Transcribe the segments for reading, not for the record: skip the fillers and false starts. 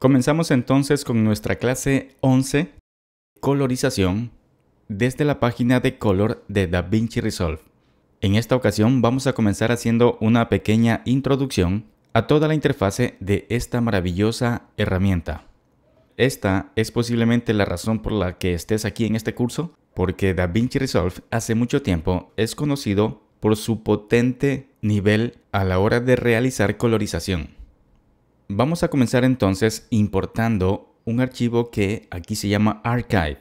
Comenzamos entonces con nuestra clase 11, colorización, desde la página de color de DaVinci Resolve. En esta ocasión vamos a comenzar haciendo una pequeña introducción a toda la interfase de esta maravillosa herramienta. Esta es posiblemente la razón por la que estés aquí en este curso, porque DaVinci Resolve hace mucho tiempo es conocido por su potente nivel a la hora de realizar colorización. Vamos a comenzar entonces importando un archivo que aquí se llama Archive.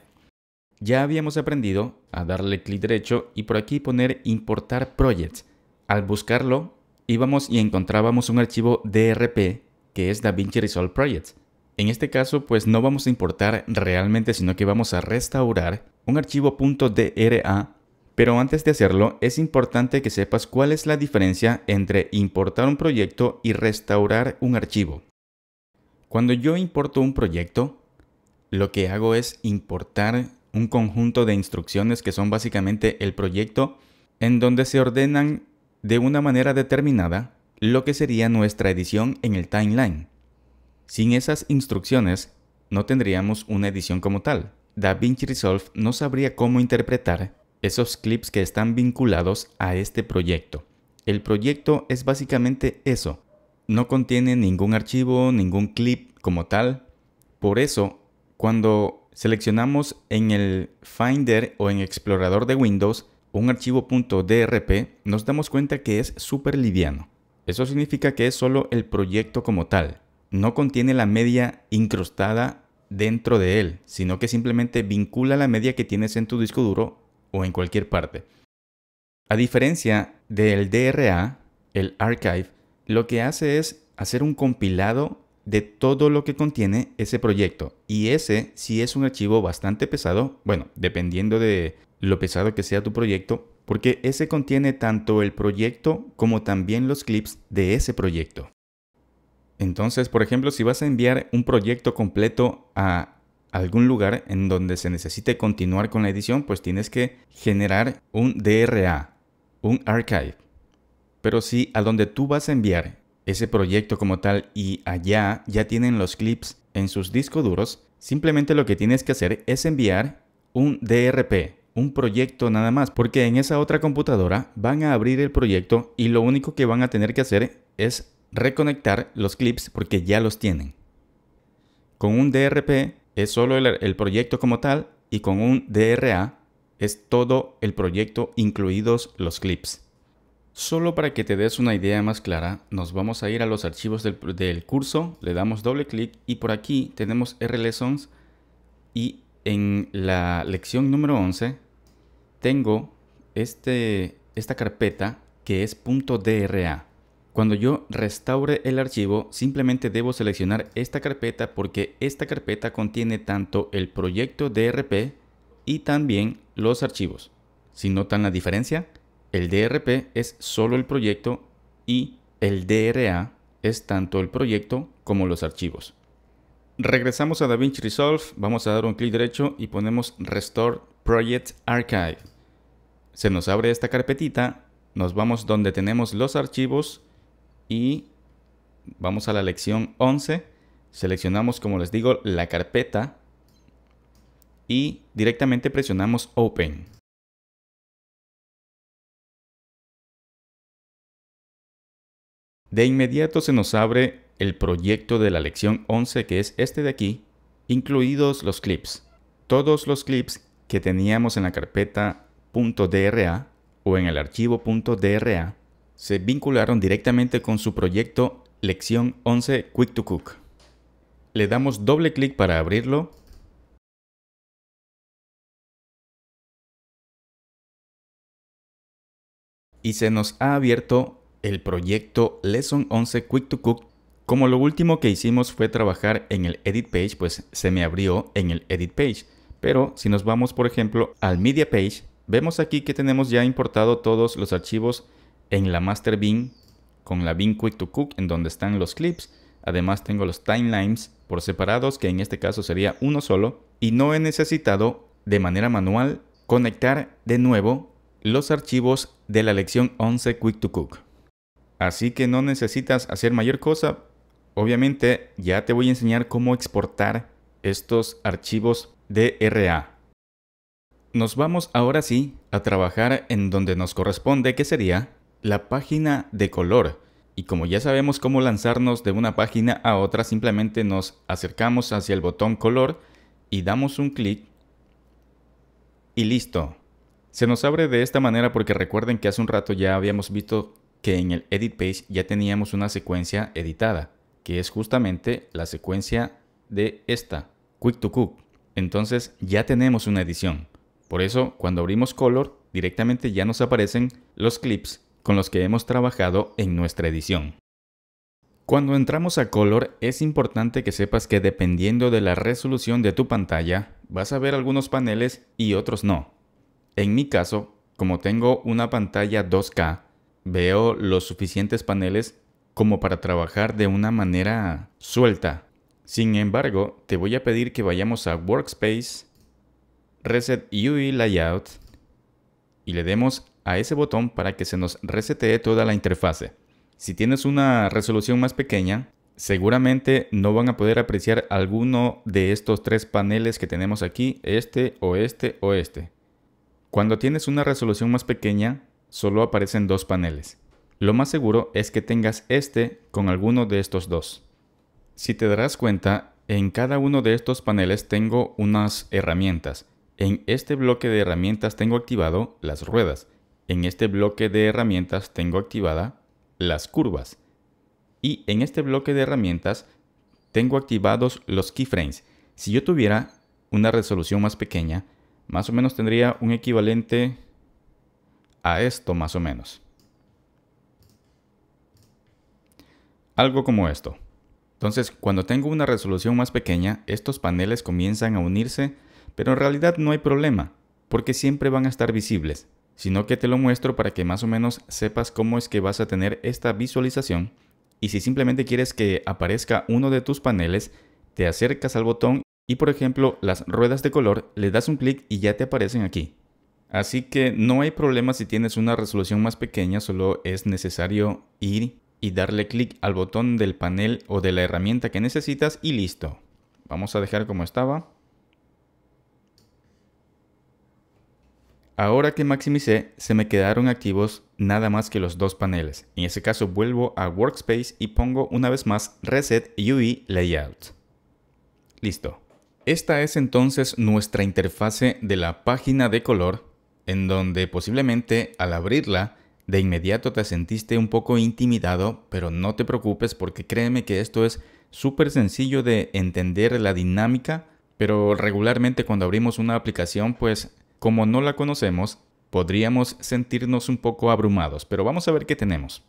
Ya habíamos aprendido a darle clic derecho y por aquí poner importar projects. Al buscarlo íbamos y encontrábamos un archivo DRP que es DaVinci Resolve Projects. En este caso pues no vamos a importar realmente, sino que vamos a restaurar un archivo .dra. Pero antes de hacerlo es importante que sepas cuál es la diferencia entre importar un proyecto y restaurar un archivo. Cuando yo importo un proyecto, lo que hago es importar un conjunto de instrucciones que son básicamente el proyecto, en donde se ordenan de una manera determinada lo que sería nuestra edición en el timeline. Sin esas instrucciones no tendríamos una edición como tal. DaVinci Resolve no sabría cómo interpretar esos clips que están vinculados a este proyecto. El proyecto es básicamente eso. No contiene ningún archivo, ningún clip como tal. Por eso, cuando seleccionamos en el Finder o en Explorador de Windows un archivo .drp, nos damos cuenta que es súper liviano. Eso significa que es solo el proyecto como tal. No contiene la media incrustada dentro de él, sino que simplemente vincula la media que tienes en tu disco duro o en cualquier parte. A diferencia del DRA, el Archive, lo que hace es hacer un compilado de todo lo que contiene ese proyecto. Y ese sí es un archivo bastante pesado, bueno, dependiendo de lo pesado que sea tu proyecto, porque ese contiene tanto el proyecto como también los clips de ese proyecto. Entonces, por ejemplo, si vas a enviar un proyecto completo a algún lugar en donde se necesite continuar con la edición, pues tienes que generar un DRA, un archive. Pero si a donde tú vas a enviar ese proyecto como tal y allá ya tienen los clips en sus discos duros, simplemente lo que tienes que hacer es enviar un DRP, un proyecto nada más, porque en esa otra computadora van a abrir el proyecto y lo único que van a tener que hacer es reconectar los clips porque ya los tienen. Con un DRP es solo el proyecto como tal y con un DRA es todo el proyecto incluidos los clips. Solo para que te des una idea más clara, nos vamos a ir a los archivos del curso, le damos doble clic y por aquí tenemos RLessons y en la lección número 11 tengo esta carpeta que es .dra. Cuando yo restaure el archivo, simplemente debo seleccionar esta carpeta porque esta carpeta contiene tanto el proyecto DRP y también los archivos. Si notan la diferencia, el DRP es solo el proyecto y el DRA es tanto el proyecto como los archivos. Regresamos a DaVinci Resolve, vamos a dar un clic derecho y ponemos Restore Project Archive. Se nos abre esta carpetita, nos vamos donde tenemos los archivos y vamos a la lección 11, seleccionamos, como les digo, la carpeta y directamente presionamos Open. De inmediato se nos abre el proyecto de la lección 11, que es este de aquí, incluidos los clips. Todos los clips que teníamos en la carpeta .dra o en el archivo .dra se vincularon directamente con su proyecto lección 11 Quick to Cook. Le damos doble clic para abrirlo. Y se nos ha abierto el proyecto Lesson 11 Quick to Cook. Como lo último que hicimos fue trabajar en el Edit Page, pues se me abrió en el Edit Page. Pero si nos vamos, por ejemplo, al Media Page, vemos aquí que tenemos ya importado todos los archivos en la Master Bin con la Bin Quick to Cook, en donde están los clips. Además tengo los timelines por separados, que en este caso sería uno solo. Y no he necesitado de manera manual conectar de nuevo los archivos de la lección 11 Quick to Cook. Así que no necesitas hacer mayor cosa. Obviamente ya te voy a enseñar cómo exportar estos archivos DRA. Nos vamos ahora sí a trabajar en donde nos corresponde, que sería la página de color. Y como ya sabemos cómo lanzarnos de una página a otra, simplemente nos acercamos hacia el botón color y damos un clic y listo. Se nos abre de esta manera porque recuerden que hace un rato ya habíamos visto que en el Edit Page ya teníamos una secuencia editada, que es justamente la secuencia de esta, Quick to Cook. Entonces ya tenemos una edición. Por eso, cuando abrimos Color, directamente ya nos aparecen los clips con los que hemos trabajado en nuestra edición. Cuando entramos a Color, es importante que sepas que dependiendo de la resolución de tu pantalla, vas a ver algunos paneles y otros no. En mi caso, como tengo una pantalla 2K, veo los suficientes paneles como para trabajar de una manera suelta. Sin embargo, te voy a pedir que vayamos a Workspace, Reset UI Layout y le demos a ese botón para que se nos resetee toda la interfase. Si tienes una resolución más pequeña, seguramente no van a poder apreciar alguno de estos tres paneles que tenemos aquí, este o este o este. Cuando tienes una resolución más pequeña, solo aparecen dos paneles. Lo más seguro es que tengas este con alguno de estos dos. Si te darás cuenta, en cada uno de estos paneles tengo unas herramientas. En este bloque de herramientas tengo activado las ruedas. En este bloque de herramientas tengo activada las curvas. Y en este bloque de herramientas tengo activados los keyframes. Si yo tuviera una resolución más pequeña, más o menos tendría un equivalente a esto más o menos. Algo como esto. Entonces, cuando tengo una resolución más pequeña, estos paneles comienzan a unirse, pero en realidad no hay problema, porque siempre van a estar visibles, sino que te lo muestro para que más o menos sepas cómo es que vas a tener esta visualización. Y si simplemente quieres que aparezca uno de tus paneles, te acercas al botón y por ejemplo las ruedas de color, le das un clic y ya te aparecen aquí. Así que no hay problema si tienes una resolución más pequeña, solo es necesario ir y darle clic al botón del panel o de la herramienta que necesitas y listo. Vamos a dejar como estaba. Ahora que maximicé, se me quedaron activos nada más que los dos paneles. En ese caso vuelvo a Workspace y pongo una vez más Reset UI Layout. Listo. Esta es entonces nuestra interfase de la página de color, en donde posiblemente al abrirla, de inmediato te sentiste un poco intimidado, pero no te preocupes porque créeme que esto es súper sencillo de entender la dinámica, pero regularmente cuando abrimos una aplicación, pues como no la conocemos, podríamos sentirnos un poco abrumados, pero vamos a ver qué tenemos.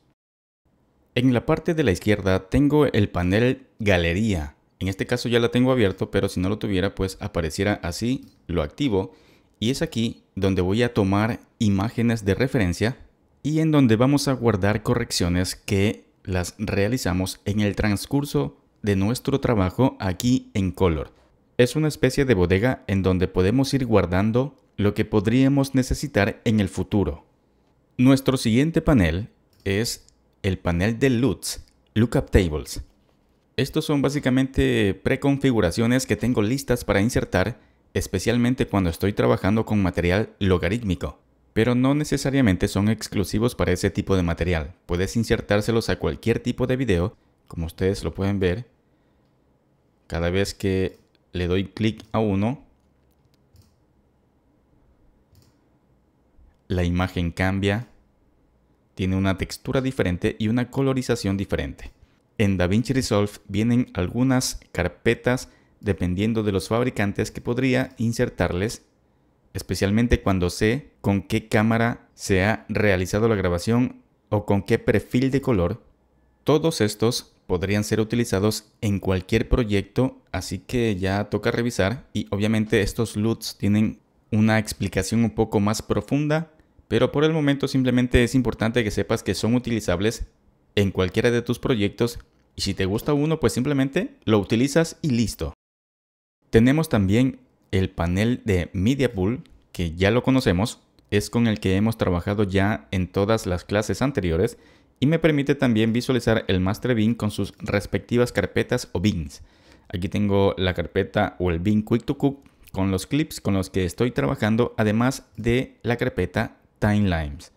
En la parte de la izquierda tengo el panel Galería. En este caso ya la tengo abierto, pero si no lo tuviera, pues apareciera así, lo activo. Y es aquí donde voy a tomar imágenes de referencia y en donde vamos a guardar correcciones que las realizamos en el transcurso de nuestro trabajo aquí en Color. Es una especie de bodega en donde podemos ir guardando lo que podríamos necesitar en el futuro. Nuestro siguiente panel es el panel de LUTs, Lookup Tables. Estos son básicamente preconfiguraciones que tengo listas para insertar, especialmente cuando estoy trabajando con material logarítmico. Pero no necesariamente son exclusivos para ese tipo de material. Puedes insertárselos a cualquier tipo de video, como ustedes lo pueden ver. Cada vez que le doy clic a uno, la imagen cambia, tiene una textura diferente y una colorización diferente. En DaVinci Resolve vienen algunas carpetas dependiendo de los fabricantes que podría insertarles, especialmente cuando sé con qué cámara se ha realizado la grabación o con qué perfil de color. Todos estos podrían ser utilizados en cualquier proyecto, así que ya toca revisar. Y obviamente estos LUTs tienen una explicación un poco más profunda, pero por el momento simplemente es importante que sepas que son utilizables en cualquiera de tus proyectos y si te gusta uno, pues simplemente lo utilizas y listo. Tenemos también el panel de Media Pool, que ya lo conocemos, es con el que hemos trabajado ya en todas las clases anteriores y me permite también visualizar el master bin con sus respectivas carpetas o bins. Aquí tengo la carpeta o el bin Quick to Cook con los clips con los que estoy trabajando, además de la carpeta Timelines.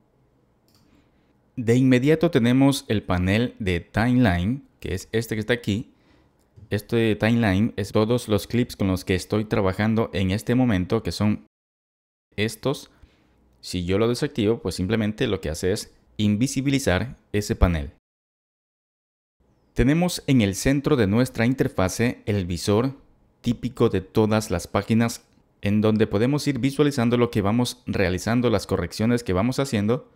De inmediato tenemos el panel de Timeline, que es este que está aquí. Este Timeline es todos los clips con los que estoy trabajando en este momento, que son estos. Si yo lo desactivo, pues simplemente lo que hace es invisibilizar ese panel. Tenemos en el centro de nuestra interfase el visor típico de todas las páginas, en donde podemos ir visualizando lo que vamos realizando, las correcciones que vamos haciendo.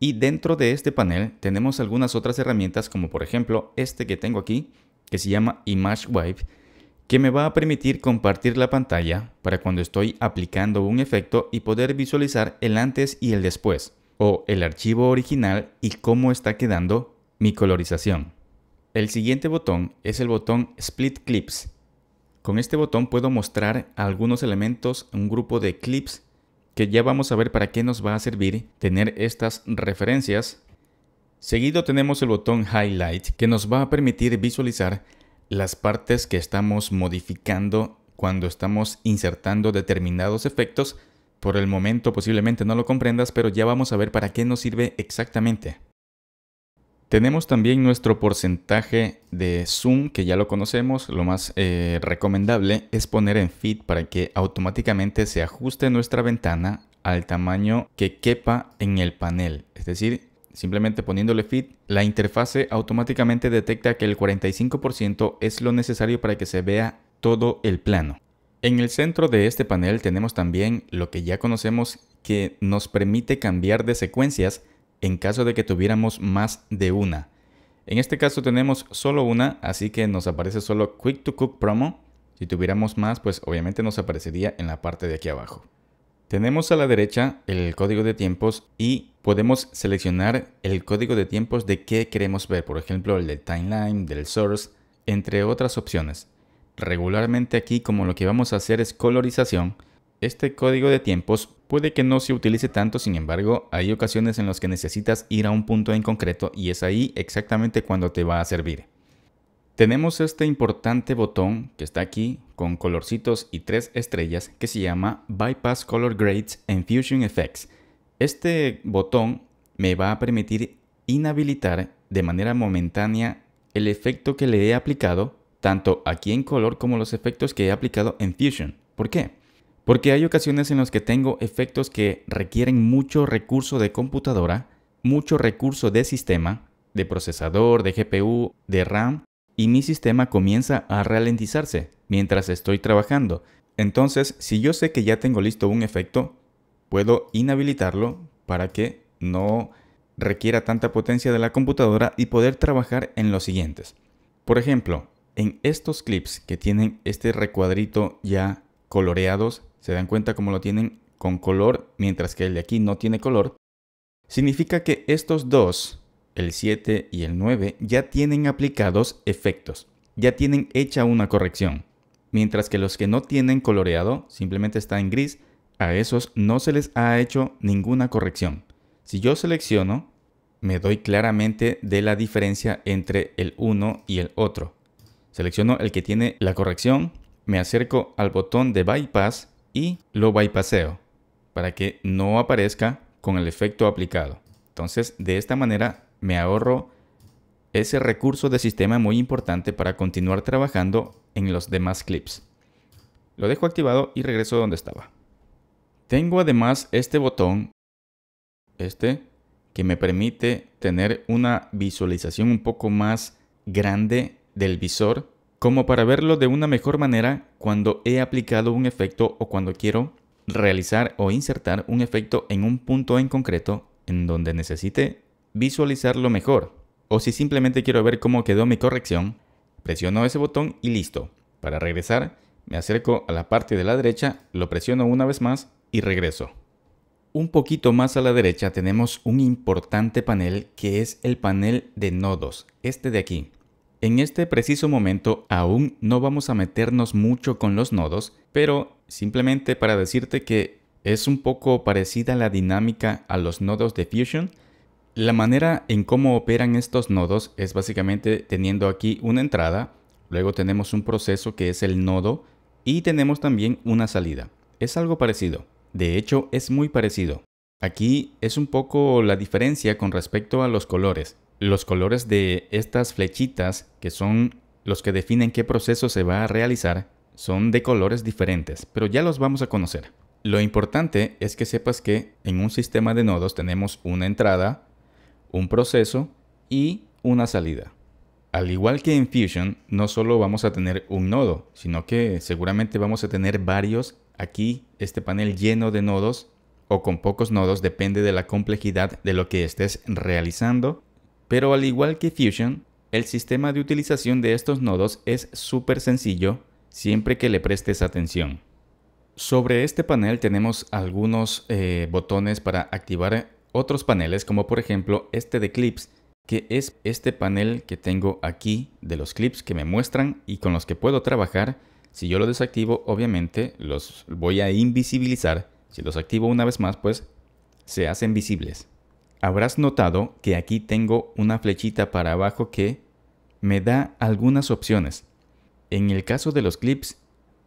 Y dentro de este panel tenemos algunas otras herramientas, como por ejemplo este que tengo aquí, que se llama Image Wipe, que me va a permitir compartir la pantalla para cuando estoy aplicando un efecto y poder visualizar el antes y el después, o el archivo original y cómo está quedando mi colorización. El siguiente botón es el botón Split Clips. Con este botón puedo mostrar algunos elementos, un grupo de clips, que ya vamos a ver para qué nos va a servir tener estas referencias. Seguido tenemos el botón Highlight, que nos va a permitir visualizar las partes que estamos modificando cuando estamos insertando determinados efectos. Por el momento posiblemente no lo comprendas, pero ya vamos a ver para qué nos sirve exactamente. Tenemos también nuestro porcentaje de zoom, que ya lo conocemos. Lo más recomendable es poner en Fit para que automáticamente se ajuste nuestra ventana al tamaño que quepa en el panel. Es decir, simplemente poniéndole Fit, la interfase automáticamente detecta que el 45% es lo necesario para que se vea todo el plano. En el centro de este panel tenemos también lo que ya conocemos, que nos permite cambiar de secuencias en caso de que tuviéramos más de una. En este caso tenemos solo una, así que nos aparece solo Quick to Cook Promo. Si tuviéramos más, pues obviamente nos aparecería en la parte de aquí abajo. Tenemos a la derecha el código de tiempos y podemos seleccionar el código de tiempos de qué queremos ver. Por ejemplo, el del timeline, del source, entre otras opciones. Regularmente aquí, como lo que vamos a hacer es colorización, este código de tiempos puede que no se utilice tanto. Sin embargo, hay ocasiones en las que necesitas ir a un punto en concreto y es ahí exactamente cuando te va a servir. Tenemos este importante botón que está aquí con colorcitos y 3 estrellas, que se llama Bypass Color Grades en Fusion Effects. Este botón me va a permitir inhabilitar de manera momentánea el efecto que le he aplicado tanto aquí en Color como los efectos que he aplicado en Fusion. ¿Por qué? Porque hay ocasiones en las que tengo efectos que requieren mucho recurso de computadora, mucho recurso de sistema, de procesador, de GPU, de RAM, y mi sistema comienza a ralentizarse mientras estoy trabajando. Entonces, si yo sé que ya tengo listo un efecto, puedo inhabilitarlo para que no requiera tanta potencia de la computadora y poder trabajar en los siguientes. Por ejemplo, en estos clips que tienen este recuadrito ya coloreados, se dan cuenta cómo lo tienen con color, mientras que el de aquí no tiene color. Significa que estos dos, el 7 y el 9, ya tienen aplicados efectos, ya tienen hecha una corrección. Mientras que los que no tienen coloreado, simplemente está en gris, a esos no se les ha hecho ninguna corrección. Si yo selecciono, me doy claramente de la diferencia entre el uno y el otro. Selecciono el que tiene la corrección, me acerco al botón de Bypass y lo bypasseo para que no aparezca con el efecto aplicado. Entonces, de esta manera me ahorro ese recurso de sistema muy importante para continuar trabajando en los demás clips. Lo dejo activado y regreso donde estaba. Tengo además este botón, que me permite tener una visualización un poco más grande del visor, como para verlo de una mejor manera cuando he aplicado un efecto o cuando quiero realizar o insertar un efecto en un punto en concreto en donde necesite visualizarlo mejor. O si simplemente quiero ver cómo quedó mi corrección, presiono ese botón y listo. Para regresar, me acerco a la parte de la derecha, lo presiono una vez más y regreso. Un poquito más a la derecha tenemos un importante panel que es el panel de nodos, este de aquí. En este preciso momento aún no vamos a meternos mucho con los nodos, pero simplemente para decirte que es un poco parecida la dinámica a los nodos de Fusion. La manera en cómo operan estos nodos es básicamente teniendo aquí una entrada, luego tenemos un proceso que es el nodo y tenemos también una salida. Es algo parecido, de hecho es muy parecido. Aquí es un poco la diferencia con respecto a los colores. Los colores de estas flechitas, que son los que definen qué proceso se va a realizar, son de colores diferentes, pero ya los vamos a conocer. Lo importante es que sepas que en un sistema de nodos tenemos una entrada, un proceso y una salida. Al igual que en Fusion, no solo vamos a tener un nodo, sino que seguramente vamos a tener varios. Aquí, este panel lleno de nodos o con pocos nodos, depende de la complejidad de lo que estés realizando. Pero al igual que Fusion, el sistema de utilización de estos nodos es súper sencillo siempre que le prestes atención. Sobre este panel tenemos algunos botones para activar otros paneles, como por ejemplo este de clips, que es este panel que tengo aquí de los clips que me muestran y con los que puedo trabajar. Si yo lo desactivo, obviamente los voy a invisibilizar. Si los activo una vez más, pues se hacen visibles. Habrás notado que aquí tengo una flechita para abajo que me da algunas opciones. En el caso de los clips,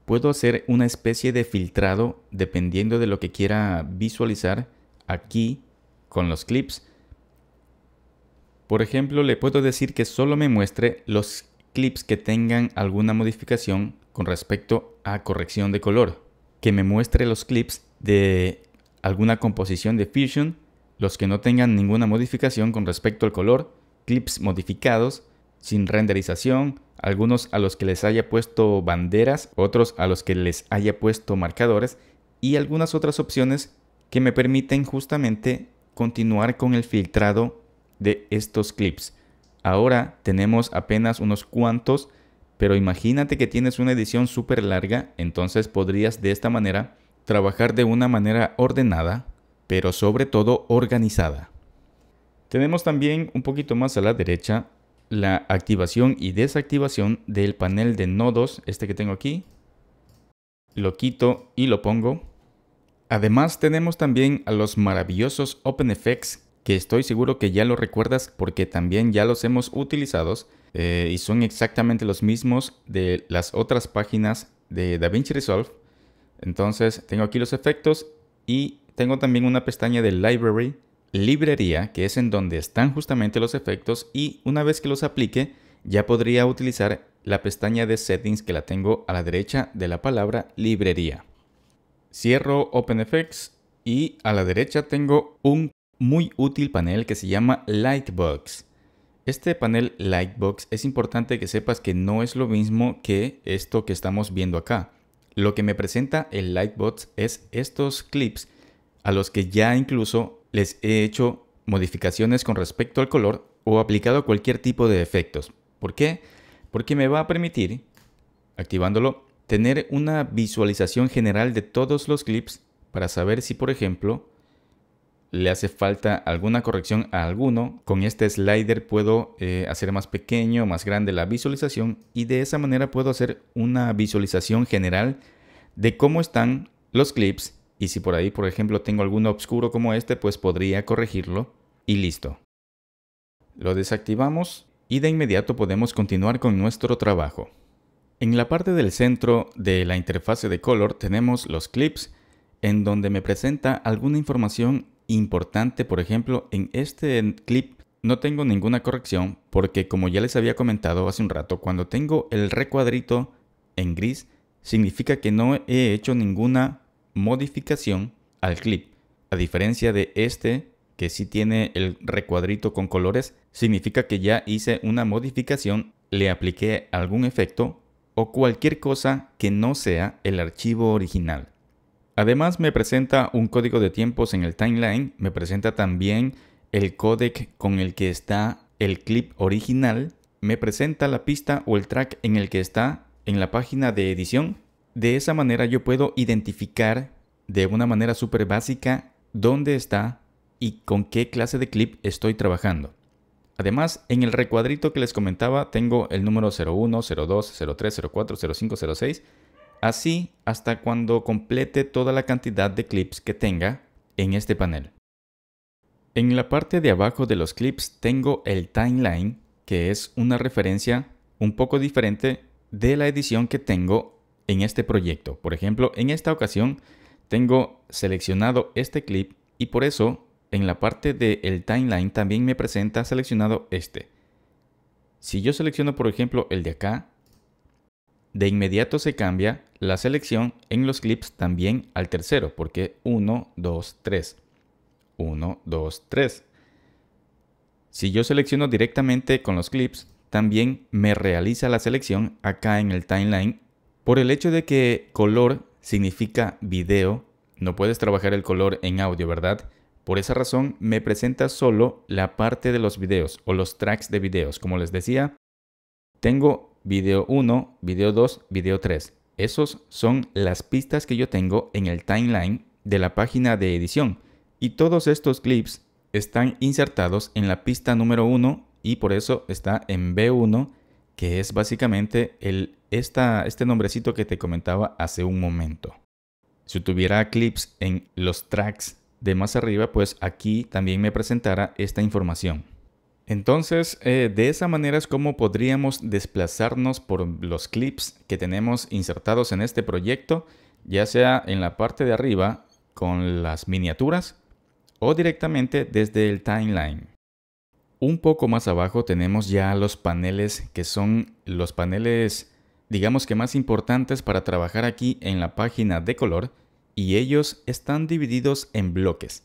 puedo hacer una especie de filtrado dependiendo de lo que quiera visualizar aquí con los clips. Por ejemplo, le puedo decir que solo me muestre los clips que tengan alguna modificación con respecto a corrección de color. Que me muestre los clips de alguna composición de Fusion, los que no tengan ninguna modificación con respecto al color, clips modificados, sin renderización, algunos a los que les haya puesto banderas, otros a los que les haya puesto marcadores y algunas otras opciones que me permiten justamente continuar con el filtrado de estos clips. Ahora tenemos apenas unos cuantos, pero imagínate que tienes una edición súper larga, entonces podrías de esta manera trabajar de una manera ordenada, pero sobre todo organizada. Tenemos también un poquito más a la derecha la activación y desactivación del panel de nodos, este que tengo aquí. Lo quito y lo pongo. Además tenemos también a los maravillosos OpenFX, que estoy seguro que ya lo recuerdas porque también ya los hemos utilizado y son exactamente los mismos de las otras páginas de DaVinci Resolve. Entonces tengo aquí los efectos y tengo también una pestaña de Library, librería, que es en donde están justamente los efectos, y una vez que los aplique ya podría utilizar la pestaña de Settings que la tengo a la derecha de la palabra librería. Cierro OpenFX y a la derecha tengo un muy útil panel que se llama Lightbox. Este panel Lightbox es importante que sepas que no es lo mismo que esto que estamos viendo acá. Lo que me presenta el Lightbox es estos clips a los que ya incluso les he hecho modificaciones con respecto al color o aplicado cualquier tipo de efectos. ¿Por qué? Porque me va a permitir, activándolo, tener una visualización general de todos los clips para saber si, por ejemplo, le hace falta alguna corrección a alguno. Con este slider puedo hacer más pequeño, más grande la visualización y de esa manera puedo hacer una visualización general de cómo están los clips. Y si por ahí, por ejemplo, tengo alguno oscuro como este, pues podría corregirlo y listo. Lo desactivamos y de inmediato podemos continuar con nuestro trabajo. En la parte del centro de la interfase de Color tenemos los clips, en donde me presenta alguna información importante. Por ejemplo, en este clip no tengo ninguna corrección porque, como ya les había comentado hace un rato, cuando tengo el recuadrito en gris, significa que no he hecho ninguna modificación al clip. A diferencia de este, que sí tiene el recuadrito con colores, significa que ya hice una modificación, le apliqué algún efecto o cualquier cosa que no sea el archivo original. Además me presenta un código de tiempos en el timeline, me presenta también el códec con el que está el clip original, me presenta la pista o el track en el que está en la página de edición. De esa manera yo puedo identificar de una manera súper básica dónde está y con qué clase de clip estoy trabajando. Además, en el recuadrito que les comentaba tengo el número 01, 02, 03, 04, 05, 06, así hasta cuando complete toda la cantidad de clips que tenga en este panel. En la parte de abajo de los clips tengo el timeline, que es una referencia un poco diferente de la edición que tengo en este proyecto. Por ejemplo, en esta ocasión tengo seleccionado este clip y por eso en la parte del timeline también me presenta seleccionado este. Si yo selecciono, por ejemplo, el de acá, de inmediato se cambia la selección en los clips también al tercero, porque 1, 2, 3. 1, 2, 3. Si yo selecciono directamente con los clips, también me realiza la selección acá en el timeline. Por el hecho de que color significa video, no puedes trabajar el color en audio, ¿verdad? Por esa razón me presenta solo la parte de los videos o los tracks de videos. Como les decía, tengo video 1, video 2, video 3. Esos son las pistas que yo tengo en el timeline de la página de edición. Y todos estos clips están insertados en la pista número 1 y por eso está en B1, que es básicamente este nombrecito que te comentaba hace un momento. Si tuviera clips en los tracks de más arriba, pues aquí también me presentará esta información. Entonces, de esa manera es como podríamos desplazarnos por los clips que tenemos insertados en este proyecto, ya sea en la parte de arriba con las miniaturas o directamente desde el timeline. Un poco más abajo tenemos ya los paneles que son los paneles, digamos que más importantes para trabajar aquí en la página de color y ellos están divididos en bloques.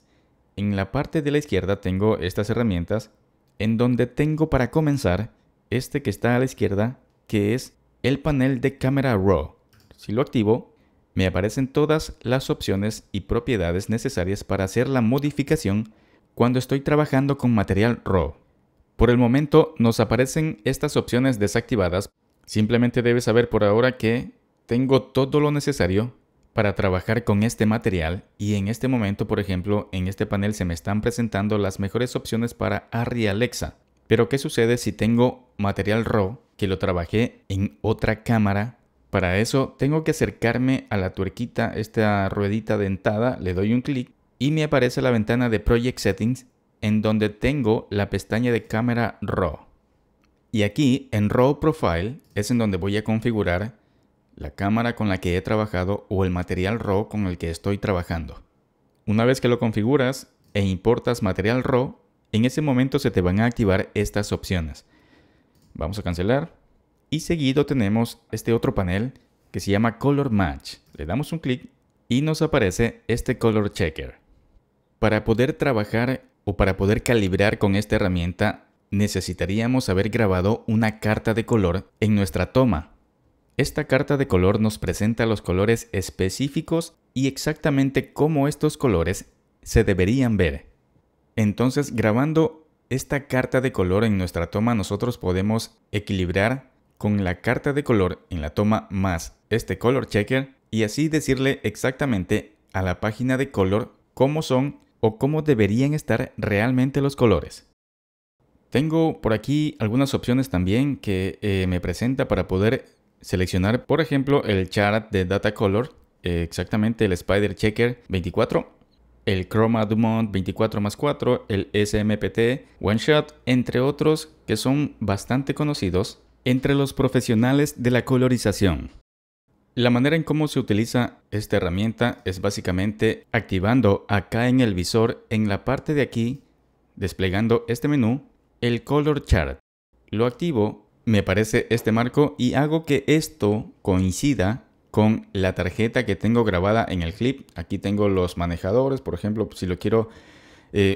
En la parte de la izquierda tengo estas herramientas en donde tengo para comenzar este que está a la izquierda, que es el panel de cámara RAW. Si lo activo, me aparecen todas las opciones y propiedades necesarias para hacer la modificación cuando estoy trabajando con material RAW. Por el momento nos aparecen estas opciones desactivadas. Simplemente debes saber por ahora que tengo todo lo necesario para trabajar con este material y en este momento, por ejemplo, en este panel se me están presentando las mejores opciones para Arri Alexa. Pero ¿qué sucede si tengo material RAW que lo trabajé en otra cámara? Para eso tengo que acercarme a la tuerquita, esta ruedita dentada, le doy un clic y me aparece la ventana de Project Settings en donde tengo la pestaña de cámara RAW. Y aquí en RAW Profile es en donde voy a configurar la cámara con la que he trabajado o el material RAW con el que estoy trabajando. Una vez que lo configuras e importas material RAW, en ese momento se te van a activar estas opciones. Vamos a cancelar. Y seguido tenemos este otro panel que se llama Color Match. Le damos un clic y nos aparece este Color Checker. Para poder trabajar o para poder calibrar con esta herramienta, necesitaríamos haber grabado una carta de color en nuestra toma. Esta carta de color nos presenta los colores específicos y exactamente cómo estos colores se deberían ver. Entonces, grabando esta carta de color en nuestra toma, nosotros podemos equilibrar con la carta de color en la toma más este Color Checker y así decirle exactamente a la página de color cómo son o cómo deberían estar realmente los colores. Tengo por aquí algunas opciones también que me presenta para poder seleccionar, por ejemplo, el chart de Data Color, exactamente el Spider Checker 24, el Chroma Dumont 24+4, el SMPT One Shot, entre otros que son bastante conocidos entre los profesionales de la colorización. La manera en cómo se utiliza esta herramienta es básicamente activando acá en el visor, en la parte de aquí, desplegando este menú, el Color Chart. Lo activo, me aparece este marco y hago que esto coincida con la tarjeta que tengo grabada en el clip. Aquí tengo los manejadores, por ejemplo, si lo quiero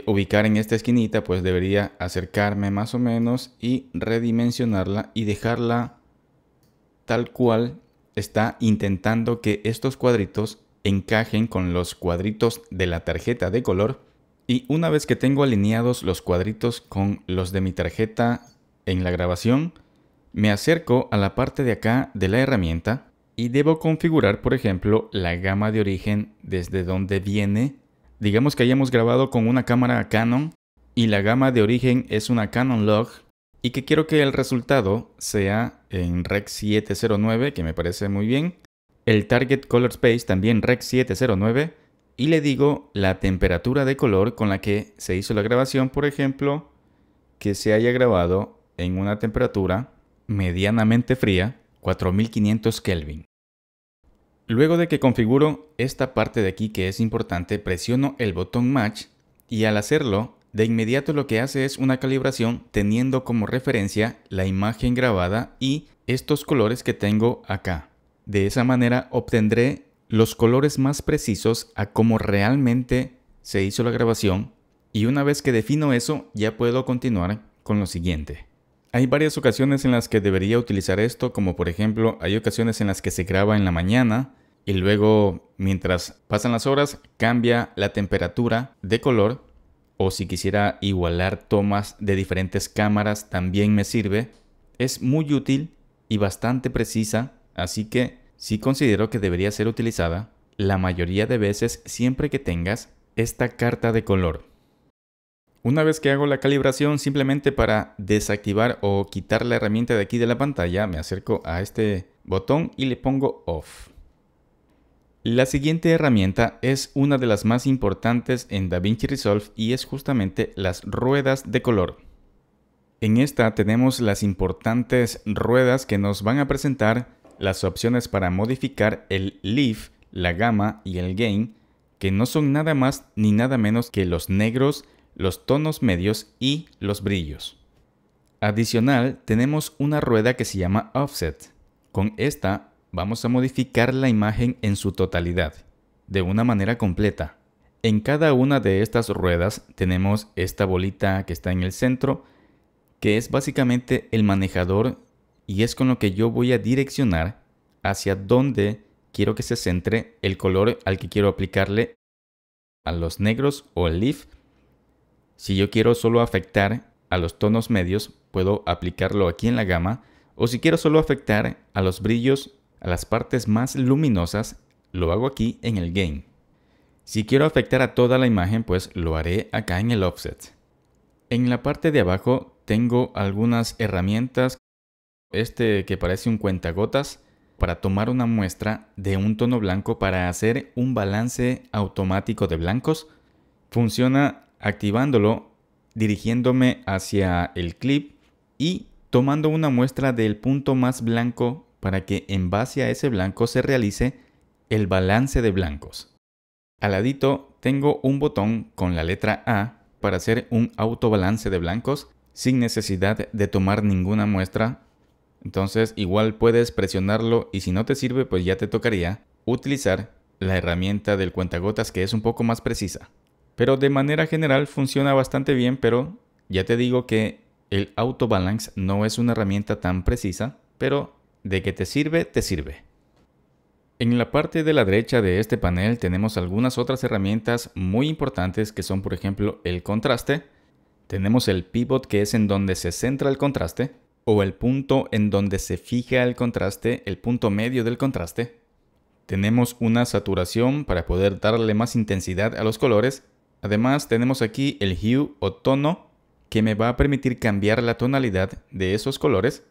ubicar en esta esquinita, pues debería acercarme más o menos y redimensionarla y dejarla tal cual está, intentando que estos cuadritos encajen con los cuadritos de la tarjeta de color. Y una vez que tengo alineados los cuadritos con los de mi tarjeta en la grabación, me acerco a la parte de acá de la herramienta y debo configurar, por ejemplo, la gama de origen desde donde viene. Digamos que hayamos grabado con una cámara Canon y la gama de origen es una Canon Log y que quiero que el resultado sea en Rec 709, que me parece muy bien. El Target Color Space también Rec 709 y le digo la temperatura de color con la que se hizo la grabación, por ejemplo, que se haya grabado en una temperatura medianamente fría, 4500 Kelvin. Luego de que configuro esta parte de aquí que es importante, presiono el botón Match y al hacerlo, de inmediato lo que hace es una calibración teniendo como referencia la imagen grabada y estos colores que tengo acá. De esa manera obtendré los colores más precisos a cómo realmente se hizo la grabación y una vez que defino eso ya puedo continuar con lo siguiente. Hay varias ocasiones en las que debería utilizar esto, como por ejemplo hay ocasiones en las que se graba en la mañana y luego mientras pasan las horas cambia la temperatura de color, o si quisiera igualar tomas de diferentes cámaras también me sirve. Es muy útil y bastante precisa, así que sí considero que debería ser utilizada la mayoría de veces siempre que tengas esta carta de color. Una vez que hago la calibración, simplemente para desactivar o quitar la herramienta de aquí de la pantalla, me acerco a este botón y le pongo Off. La siguiente herramienta es una de las más importantes en DaVinci Resolve y es justamente las ruedas de color. En esta tenemos las importantes ruedas que nos van a presentar las opciones para modificar el Leaf, la gama y el Gain, que no son nada más ni nada menos que los negros, los tonos medios y los brillos. Adicional, tenemos una rueda que se llama Offset. Con esta vamos a modificar la imagen en su totalidad, de una manera completa. En cada una de estas ruedas tenemos esta bolita que está en el centro, que es básicamente el manejador y es con lo que yo voy a direccionar hacia dónde quiero que se centre el color al que quiero aplicarle a los negros o el leaf. Si yo quiero solo afectar a los tonos medios, puedo aplicarlo aquí en la gama, o si quiero solo afectar a los brillos, a las partes más luminosas, lo hago aquí en el Gain. Si quiero afectar a toda la imagen, pues lo haré acá en el Offset. En la parte de abajo tengo algunas herramientas, que parece un cuentagotas, para tomar una muestra de un tono blanco para hacer un balance automático de blancos. Funciona activándolo, dirigiéndome hacia el clip y tomando una muestra del punto más blanco para que en base a ese blanco se realice el balance de blancos. Al ladito tengo un botón con la letra A para hacer un autobalance de blancos sin necesidad de tomar ninguna muestra. Entonces igual puedes presionarlo y si no te sirve pues ya te tocaría utilizar la herramienta del cuentagotas que es un poco más precisa. Pero de manera general funciona bastante bien, pero ya te digo que el autobalance no es una herramienta tan precisa, pero de que te sirve, te sirve. En la parte de la derecha de este panel tenemos algunas otras herramientas muy importantes que son por ejemplo el contraste. Tenemos el pivot que es en donde se centra el contraste o el punto en donde se fija el contraste, el punto medio del contraste. Tenemos una saturación para poder darle más intensidad a los colores. Además tenemos aquí el hue o tono que me va a permitir cambiar la tonalidad de esos colores.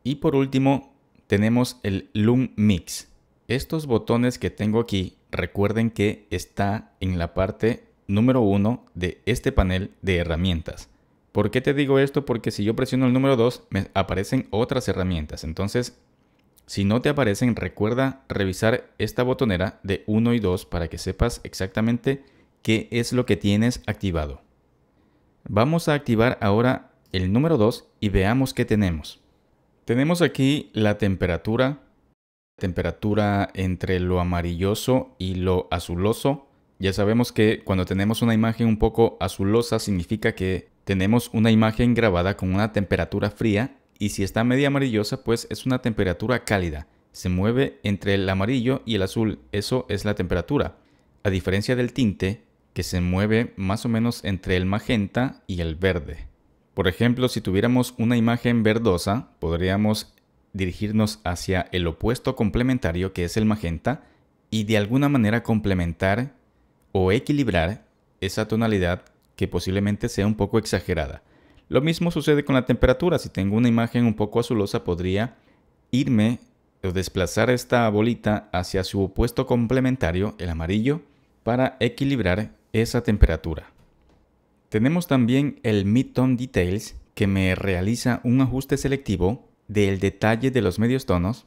Y por último tenemos el Lume Mix. Estos botones que tengo aquí, recuerden que está en la parte número 1 de este panel de herramientas. ¿Por qué te digo esto? Porque si yo presiono el número 2, me aparecen otras herramientas. Entonces, si no te aparecen, recuerda revisar esta botonera de 1 y 2 para que sepas exactamente qué es lo que tienes activado. Vamos a activar ahora el número 2 y veamos qué tenemos. Tenemos aquí la temperatura entre lo amarilloso y lo azuloso. Ya sabemos que cuando tenemos una imagen un poco azulosa significa que tenemos una imagen grabada con una temperatura fría y si está media amarillosa pues es una temperatura cálida. Se mueve entre el amarillo y el azul, eso es la temperatura. A diferencia del tinte que se mueve más o menos entre el magenta y el verde. Por ejemplo, si tuviéramos una imagen verdosa, podríamos dirigirnos hacia el opuesto complementario que es el magenta y de alguna manera complementar o equilibrar esa tonalidad que posiblemente sea un poco exagerada. Lo mismo sucede con la temperatura. Si tengo una imagen un poco azulosa, podría irme o desplazar esta bolita hacia su opuesto complementario, el amarillo, para equilibrar esa temperatura. Tenemos también el Mid-Tone Details, que me realiza un ajuste selectivo del detalle de los medios tonos.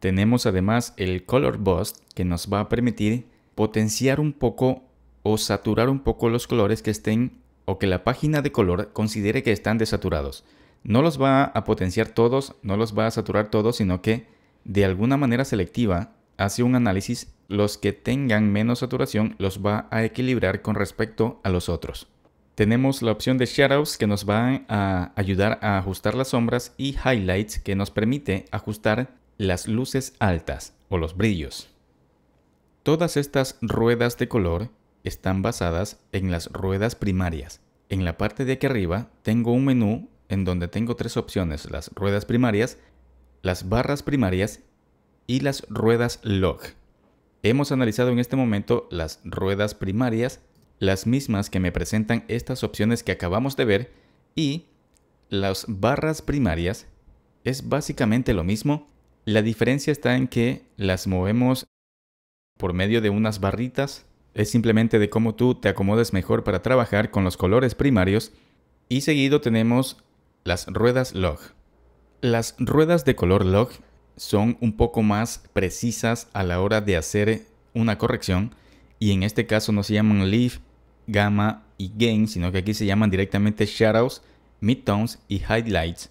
Tenemos además el Color Boost, que nos va a permitir potenciar un poco o saturar un poco los colores que estén o que la página de color considere que están desaturados. No los va a potenciar todos, no los va a saturar todos, sino que de alguna manera selectiva hace un análisis. Los que tengan menos saturación los va a equilibrar con respecto a los otros. Tenemos la opción de Shadows, que nos va a ayudar a ajustar las sombras, y Highlights, que nos permite ajustar las luces altas o los brillos. Todas estas ruedas de color están basadas en las ruedas primarias. En la parte de aquí arriba tengo un menú en donde tengo tres opciones: las ruedas primarias, las barras primarias y las ruedas log. Hemos analizado en este momento las ruedas primarias, las mismas que me presentan estas opciones que acabamos de ver, y las barras primarias es básicamente lo mismo. La diferencia está en que las movemos por medio de unas barritas. Es simplemente de cómo tú te acomodes mejor para trabajar con los colores primarios. Y seguido tenemos las ruedas log. Las ruedas de color log son un poco más precisas a la hora de hacer una corrección, y en este caso no se llaman Leaf, Gamma y Gain, sino que aquí se llaman directamente Shadows, Midtones y Highlights.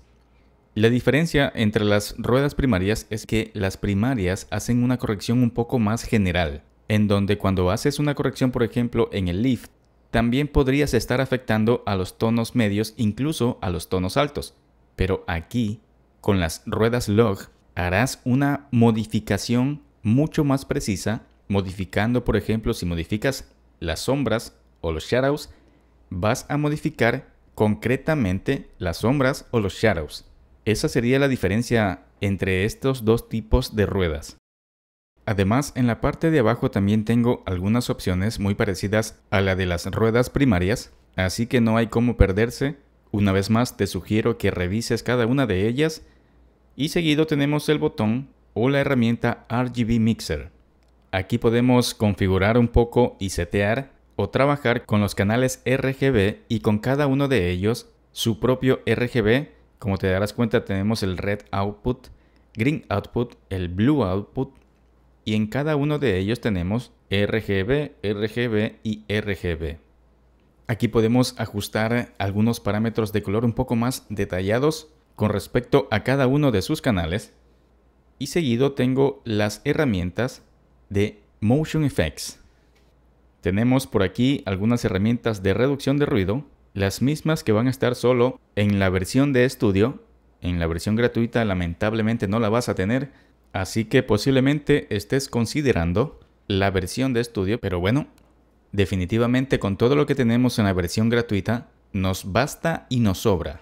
La diferencia entre las ruedas primarias es que las primarias hacen una corrección un poco más general, en donde cuando haces una corrección, por ejemplo, en el Leaf, también podrías estar afectando a los tonos medios, incluso a los tonos altos. Pero aquí, con las ruedas log, harás una modificación mucho más precisa, modificando, por ejemplo, si modificas las sombras o los shadows, vas a modificar concretamente las sombras o los shadows. Esa sería la diferencia entre estos dos tipos de ruedas. Además, en la parte de abajo también tengo algunas opciones muy parecidas a la de las ruedas primarias, así que no hay cómo perderse. Una vez más, te sugiero que revises cada una de ellas. Y seguido tenemos el botón o la herramienta RGB Mixer. Aquí podemos configurar un poco y setear o trabajar con los canales RGB, y con cada uno de ellos su propio RGB. Como te darás cuenta, tenemos el Red Output, Green Output, el Blue Output, y en cada uno de ellos tenemos RGB, RGB y RGB. Aquí podemos ajustar algunos parámetros de color un poco más detallados con respecto a cada uno de sus canales. Y seguido tengo las herramientas de Motion Effects. Tenemos por aquí algunas herramientas de reducción de ruido, las mismas que van a estar solo en la versión de estudio. En la versión gratuita lamentablemente no la vas a tener, así que posiblemente estés considerando la versión de estudio, pero bueno, definitivamente con todo lo que tenemos en la versión gratuita nos basta y nos sobra.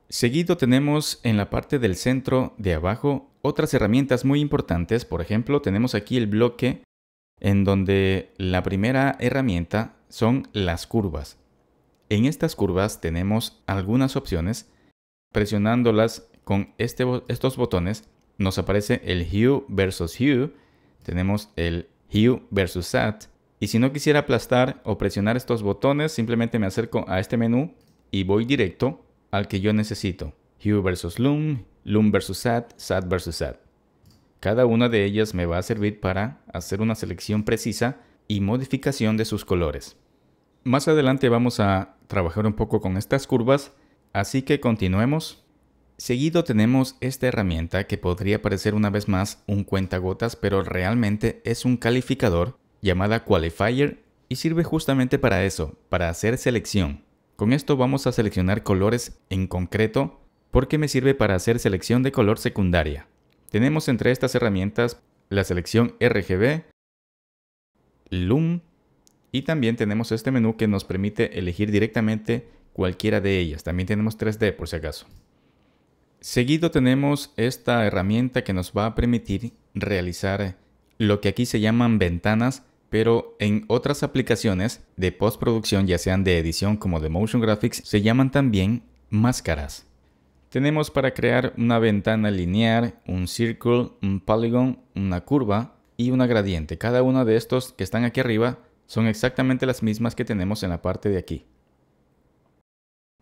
Seguido tenemos en la parte del centro de abajo otras herramientas muy importantes. Por ejemplo, tenemos aquí el bloque en donde la primera herramienta son las curvas. En estas curvas tenemos algunas opciones. Presionándolas con estos botones nos aparece el Hue versus Hue. Tenemos el Hue versus Sat. Y si no quisiera aplastar o presionar estos botones, simplemente me acerco a este menú y voy directo al que yo necesito. Hue versus Loom, Loom versus Sat, Sat versus Sat. Cada una de ellas me va a servir para hacer una selección precisa y modificación de sus colores. Más adelante vamos a trabajar un poco con estas curvas, así que continuemos. Seguido tenemos esta herramienta que podría parecer una vez más un cuentagotas, pero realmente es un calificador llamada Qualifier, y sirve justamente para eso, para hacer selección. Con esto vamos a seleccionar colores en concreto porque me sirve para hacer selección de color secundaria. Tenemos entre estas herramientas la selección RGB, Loom, y también tenemos este menú que nos permite elegir directamente cualquiera de ellas. También tenemos 3D por si acaso. Seguido tenemos esta herramienta que nos va a permitir realizar lo que aquí se llaman ventanas, pero en otras aplicaciones de postproducción, ya sean de edición como de motion graphics, se llaman también máscaras. Tenemos para crear una ventana lineal, un circle, un polygon, una curva y una gradiente. Cada uno de estos que están aquí arriba son exactamente las mismas que tenemos en la parte de aquí.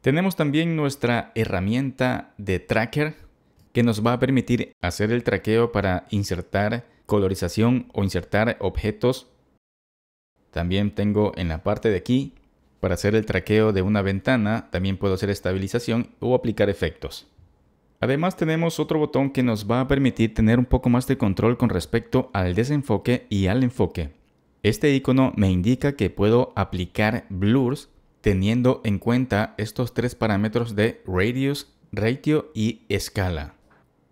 Tenemos también nuestra herramienta de tracker que nos va a permitir hacer el traqueo para insertar colorización o insertar objetos. También tengo en la parte de aquí para hacer el traqueo de una ventana. También puedo hacer estabilización o aplicar efectos. Además tenemos otro botón que nos va a permitir tener un poco más de control con respecto al desenfoque y al enfoque. Este icono me indica que puedo aplicar blurs teniendo en cuenta estos tres parámetros de radius, ratio y escala.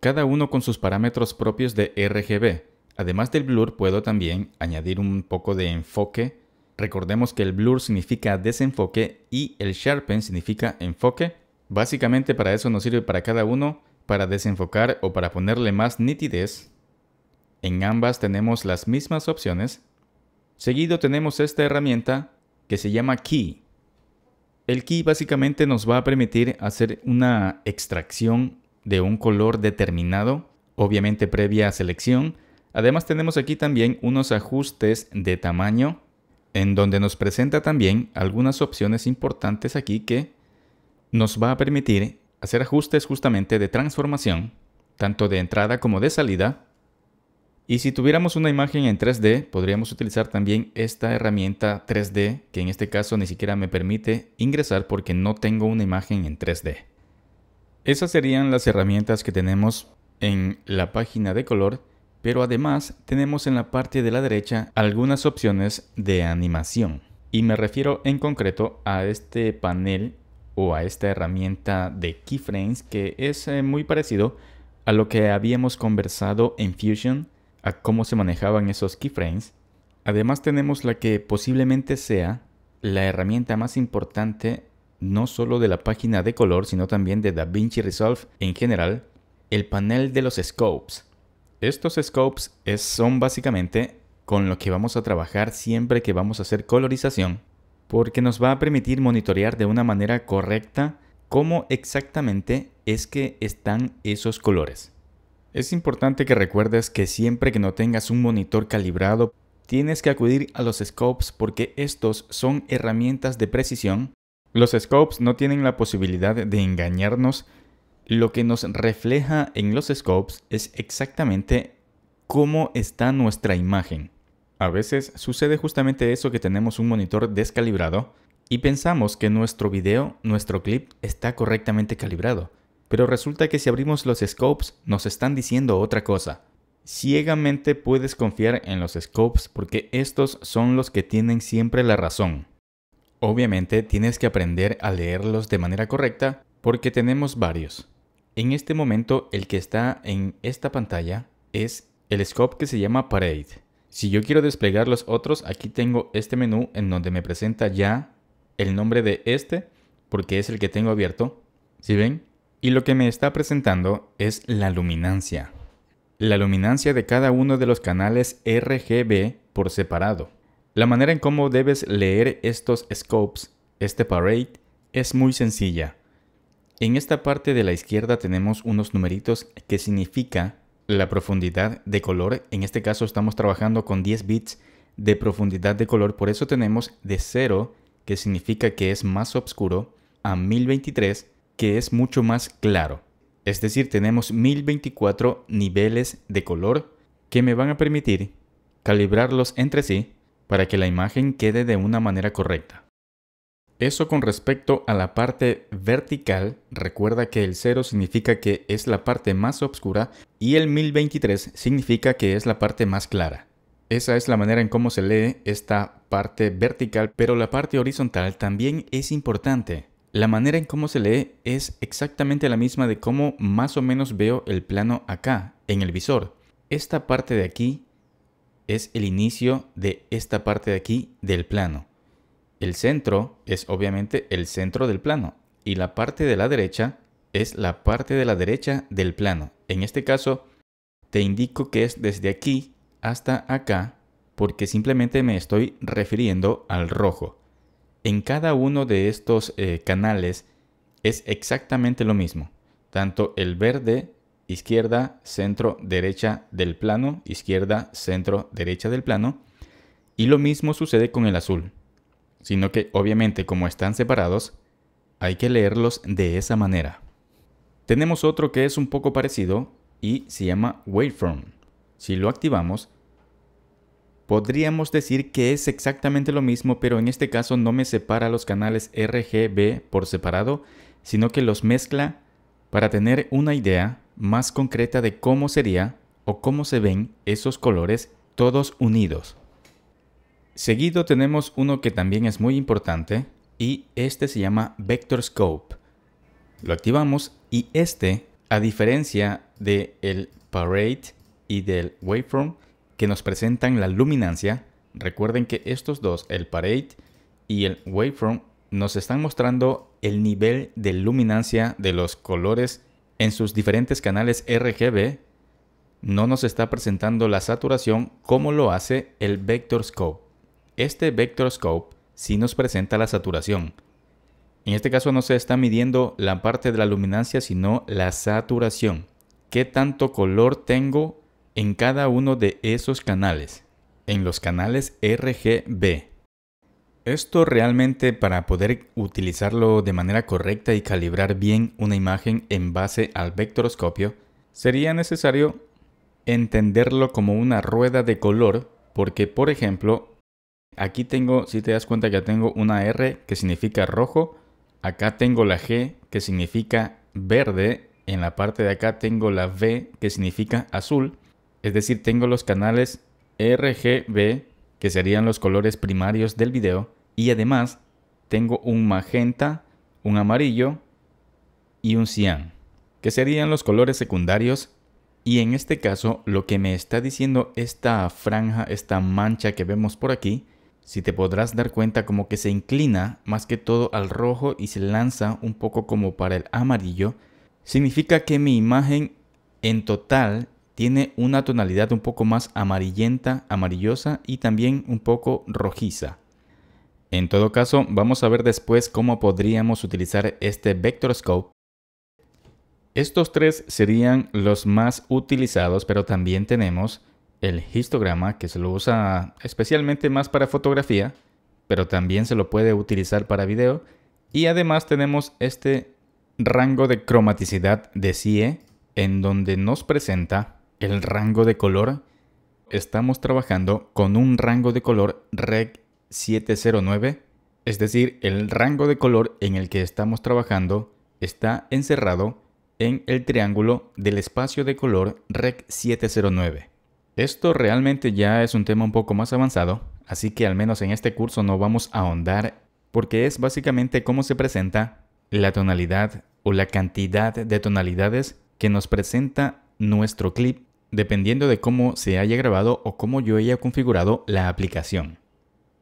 Cada uno con sus parámetros propios de RGB. Además del blur puedo también añadir un poco de enfoque. Recordemos que el blur significa desenfoque y el sharpen significa enfoque. Básicamente para eso nos sirve para cada uno, para desenfocar o para ponerle más nitidez. En ambas tenemos las mismas opciones. Seguido tenemos esta herramienta que se llama Key. El Key básicamente nos va a permitir hacer una extracción de un color determinado, obviamente previa selección. Además tenemos aquí también unos ajustes de tamaño, en donde nos presenta también algunas opciones importantes aquí que nos va a permitir hacer ajustes justamente de transformación, tanto de entrada como de salida. Y si tuviéramos una imagen en 3D, podríamos utilizar también esta herramienta 3D, que en este caso ni siquiera me permite ingresar porque no tengo una imagen en 3D. Esas serían las herramientas que tenemos en la página de color, pero además tenemos en la parte de la derecha algunas opciones de animación. Y me refiero en concreto a este panel o a esta herramienta de keyframes que es muy parecido a lo que habíamos conversado en Fusion, a cómo se manejaban esos keyframes. Además tenemos la que posiblemente sea la herramienta más importante no solo de la página de color, sino también de DaVinci Resolve en general, el panel de los scopes. Estos scopes son básicamente con lo que vamos a trabajar siempre que vamos a hacer colorización, porque nos va a permitir monitorear de una manera correcta cómo exactamente es que están esos colores. Es importante que recuerdes que siempre que no tengas un monitor calibrado, tienes que acudir a los scopes porque estos son herramientas de precisión. Los scopes no tienen la posibilidad de engañarnos. Lo que nos refleja en los scopes es exactamente cómo está nuestra imagen. A veces sucede justamente eso, que tenemos un monitor descalibrado y pensamos que nuestro video, nuestro clip está correctamente calibrado. Pero resulta que si abrimos los scopes nos están diciendo otra cosa. Ciegamente puedes confiar en los scopes porque estos son los que tienen siempre la razón. Obviamente tienes que aprender a leerlos de manera correcta porque tenemos varios. En este momento el que está en esta pantalla es el scope que se llama Parade. Si yo quiero desplegar los otros, aquí tengo este menú en donde me presenta ya el nombre de este porque es el que tengo abierto. ¿Sí ven? Y lo que me está presentando es la luminancia. La luminancia de cada uno de los canales RGB por separado. La manera en cómo debes leer estos scopes, este Parade, es muy sencilla. En esta parte de la izquierda tenemos unos numeritos que significa la profundidad de color. En este caso estamos trabajando con 10 bits de profundidad de color. Por eso tenemos de 0, que significa que es más oscuro, a 1023, que es mucho más claro. Es decir, tenemos 1024 niveles de color que me van a permitir calibrarlos entre sí para que la imagen quede de una manera correcta. Eso con respecto a la parte vertical. Recuerda que el 0 significa que es la parte más oscura y el 1023 significa que es la parte más clara. Esa es la manera en cómo se lee esta parte vertical, pero la parte horizontal también es importante. La manera en cómo se lee es exactamente la misma de cómo más o menos veo el plano acá, en el visor. Esta parte de aquí es el inicio de esta parte de aquí del plano. El centro es obviamente el centro del plano y la parte de la derecha es la parte de la derecha del plano. En este caso te indico que es desde aquí hasta acá porque simplemente me estoy refiriendo al rojo. En cada uno de estos canales es exactamente lo mismo. Tanto el verde izquierda, centro, derecha del plano, izquierda, centro, derecha del plano. Y lo mismo sucede con el azul, sino que obviamente como están separados, hay que leerlos de esa manera. Tenemos otro que es un poco parecido y se llama Waveform. Si lo activamos, podríamos decir que es exactamente lo mismo, pero en este caso no me separa los canales RGB por separado, sino que los mezcla para tener una idea más concreta de cómo sería o cómo se ven esos colores todos unidos. Seguido tenemos uno que también es muy importante y este se llama Vector Scope. Lo activamos y a diferencia del Parade y del Waveform, que nos presentan la luminancia, recuerden que estos dos, el Parade y el Waveform, nos están mostrando el nivel de luminancia de los colores en sus diferentes canales RGB. No nos está presentando la saturación como lo hace el Vector Scope. Este Vector Scope sí nos presenta la saturación. En este caso no se está midiendo la parte de la luminancia, sino la saturación. ¿Qué tanto color tengo en cada uno de esos canales? En los canales RGB. Esto realmente, para poder utilizarlo de manera correcta y calibrar bien una imagen en base al vectoroscopio, sería necesario entenderlo como una rueda de color, porque por ejemplo, aquí tengo, si te das cuenta que tengo una R que significa rojo, acá tengo la G que significa verde, en la parte de acá tengo la V que significa azul, es decir, tengo los canales RGB que serían los colores primarios del video y además tengo un magenta, un amarillo y un cian, que serían los colores secundarios. Y en este caso lo que me está diciendo esta franja, esta mancha que vemos por aquí, si te podrás dar cuenta como que se inclina más que todo al rojo y se lanza un poco como para el amarillo, significa que mi imagen en total tiene una tonalidad un poco más amarillenta, amarillosa y también un poco rojiza. En todo caso, vamos a ver después cómo podríamos utilizar este Vector Scope. Estos tres serían los más utilizados, pero también tenemos el histograma, que se lo usa especialmente más para fotografía, pero también se lo puede utilizar para video. Y además tenemos este rango de cromaticidad de CIE, en donde nos presenta el rango de color. Estamos trabajando con un rango de color Reg 709, es decir, el rango de color en el que estamos trabajando está encerrado en el triángulo del espacio de color Reg 709. Esto realmente ya es un tema un poco más avanzado, así que al menos en este curso no vamos a ahondar, porque es básicamente cómo se presenta la tonalidad o la cantidad de tonalidades que nos presenta nuestro clip, dependiendo de cómo se haya grabado o cómo yo haya configurado la aplicación.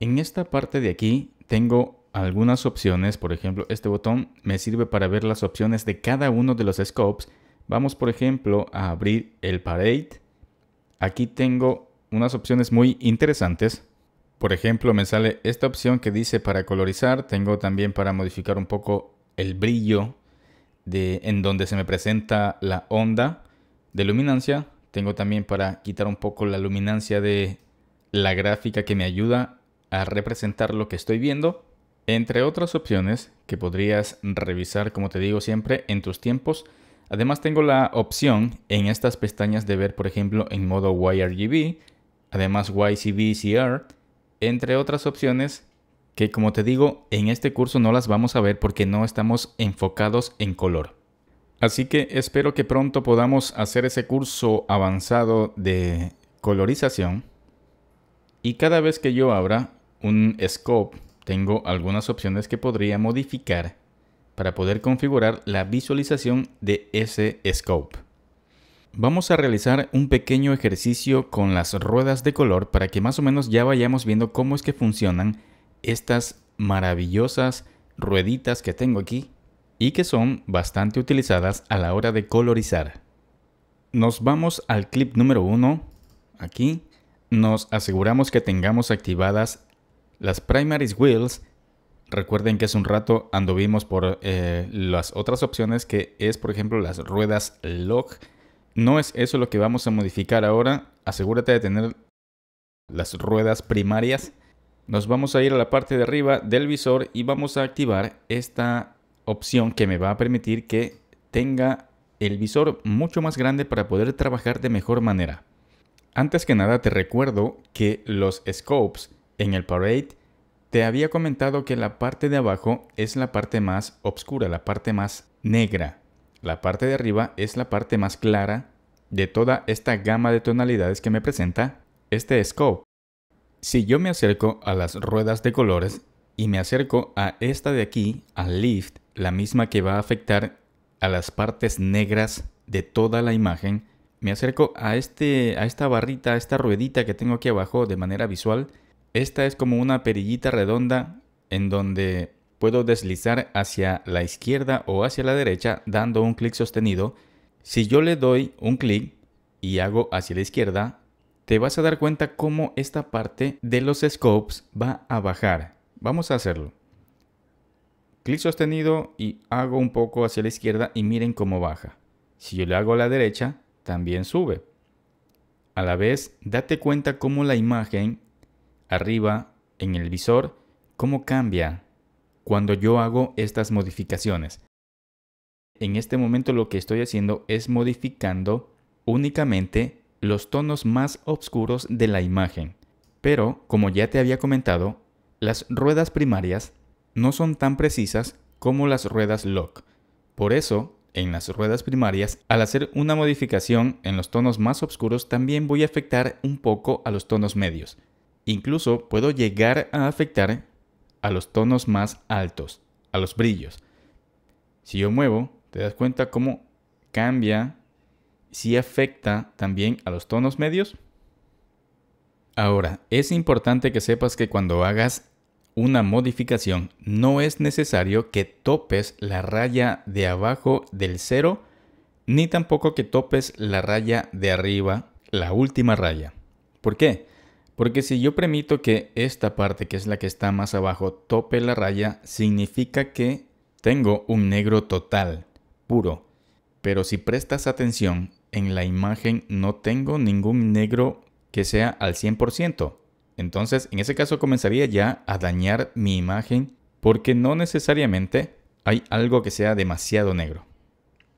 En esta parte de aquí tengo algunas opciones. Por ejemplo, este botón me sirve para ver las opciones de cada uno de los scopes. Vamos, por ejemplo, a abrir el Parade. Aquí tengo unas opciones muy interesantes. Por ejemplo, me sale esta opción que dice para colorizar. Tengo también para modificar un poco el brillo en donde se me presenta la onda de luminancia. Tengo también para quitar un poco la luminancia de la gráfica que me ayuda a representar lo que estoy viendo, entre otras opciones que podrías revisar, como te digo siempre, en tus tiempos. Además tengo la opción en estas pestañas de ver, por ejemplo, en modo YRGB, además YCV-CR, entre otras opciones que, como te digo, en este curso no las vamos a ver porque no estamos enfocados en color. Así que espero que pronto podamos hacer ese curso avanzado de colorización. Y cada vez que yo abra un scope, tengo algunas opciones que podría modificar para poder configurar la visualización de ese scope. Vamos a realizar un pequeño ejercicio con las ruedas de color para que más o menos ya vayamos viendo cómo es que funcionan estas maravillosas rueditas que tengo aquí y que son bastante utilizadas a la hora de colorizar. Nos vamos al clip número 1. Aquí nos aseguramos que tengamos activadas las Primary Wheels. Recuerden que hace un rato anduvimos por las otras opciones, que es por ejemplo las ruedas log. No es eso lo que vamos a modificar ahora. Asegúrate de tener las ruedas primarias. Nos vamos a ir a la parte de arriba del visor y vamos a activar esta opción que me va a permitir que tenga el visor mucho más grande para poder trabajar de mejor manera. Antes que nada te recuerdo que los scopes en el Parade te había comentado que la parte de abajo es la parte más oscura, la parte más negra. La parte de arriba es la parte más clara de toda esta gama de tonalidades que me presenta este scope. Si yo me acerco a las ruedas de colores y me acerco a esta de aquí, al lift, la misma que va a afectar a las partes negras de toda la imagen, me acerco a esta barrita, a esta ruedita que tengo aquí abajo de manera visual. Esta es como una perillita redonda en donde puedo deslizar hacia la izquierda o hacia la derecha dando un clic sostenido. Si yo le doy un clic y hago hacia la izquierda, te vas a dar cuenta cómo esta parte de los scopes va a bajar. Vamos a hacerlo. Clic sostenido y hago un poco hacia la izquierda y miren cómo baja. Si yo le hago a la derecha, también sube. A la vez, date cuenta cómo la imagen arriba en el visor, cómo cambia cuando yo hago estas modificaciones. En este momento lo que estoy haciendo es modificando únicamente los tonos más oscuros de la imagen. Pero, como ya te había comentado, las ruedas primarias no son tan precisas como las ruedas lock. Por eso, en las ruedas primarias, al hacer una modificación en los tonos más oscuros, también voy a afectar un poco a los tonos medios. Incluso puedo llegar a afectar a los tonos más altos, a los brillos. Si yo muevo, te das cuenta cómo cambia, si afecta también a los tonos medios. Ahora, es importante que sepas que cuando hagas una modificación, no es necesario que topes la raya de abajo del 0, ni tampoco que topes la raya de arriba, la última raya. ¿Por qué? Porque si yo permito que esta parte, que es la que está más abajo, tope la raya, significa que tengo un negro total, puro. Pero si prestas atención, en la imagen no tengo ningún negro que sea al 100%. Entonces, en ese caso comenzaría ya a dañar mi imagen porque no necesariamente hay algo que sea demasiado negro.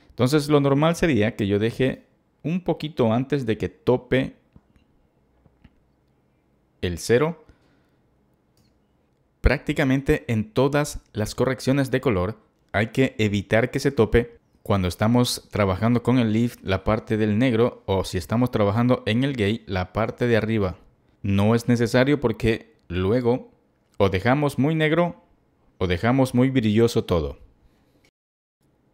Entonces, lo normal sería que yo deje un poquito antes de que tope el 0. Prácticamente en todas las correcciones de color hay que evitar que se tope cuando estamos trabajando con el lift la parte del negro, o si estamos trabajando en el gay la parte de arriba. No es necesario porque luego o dejamos muy negro o dejamos muy brilloso todo.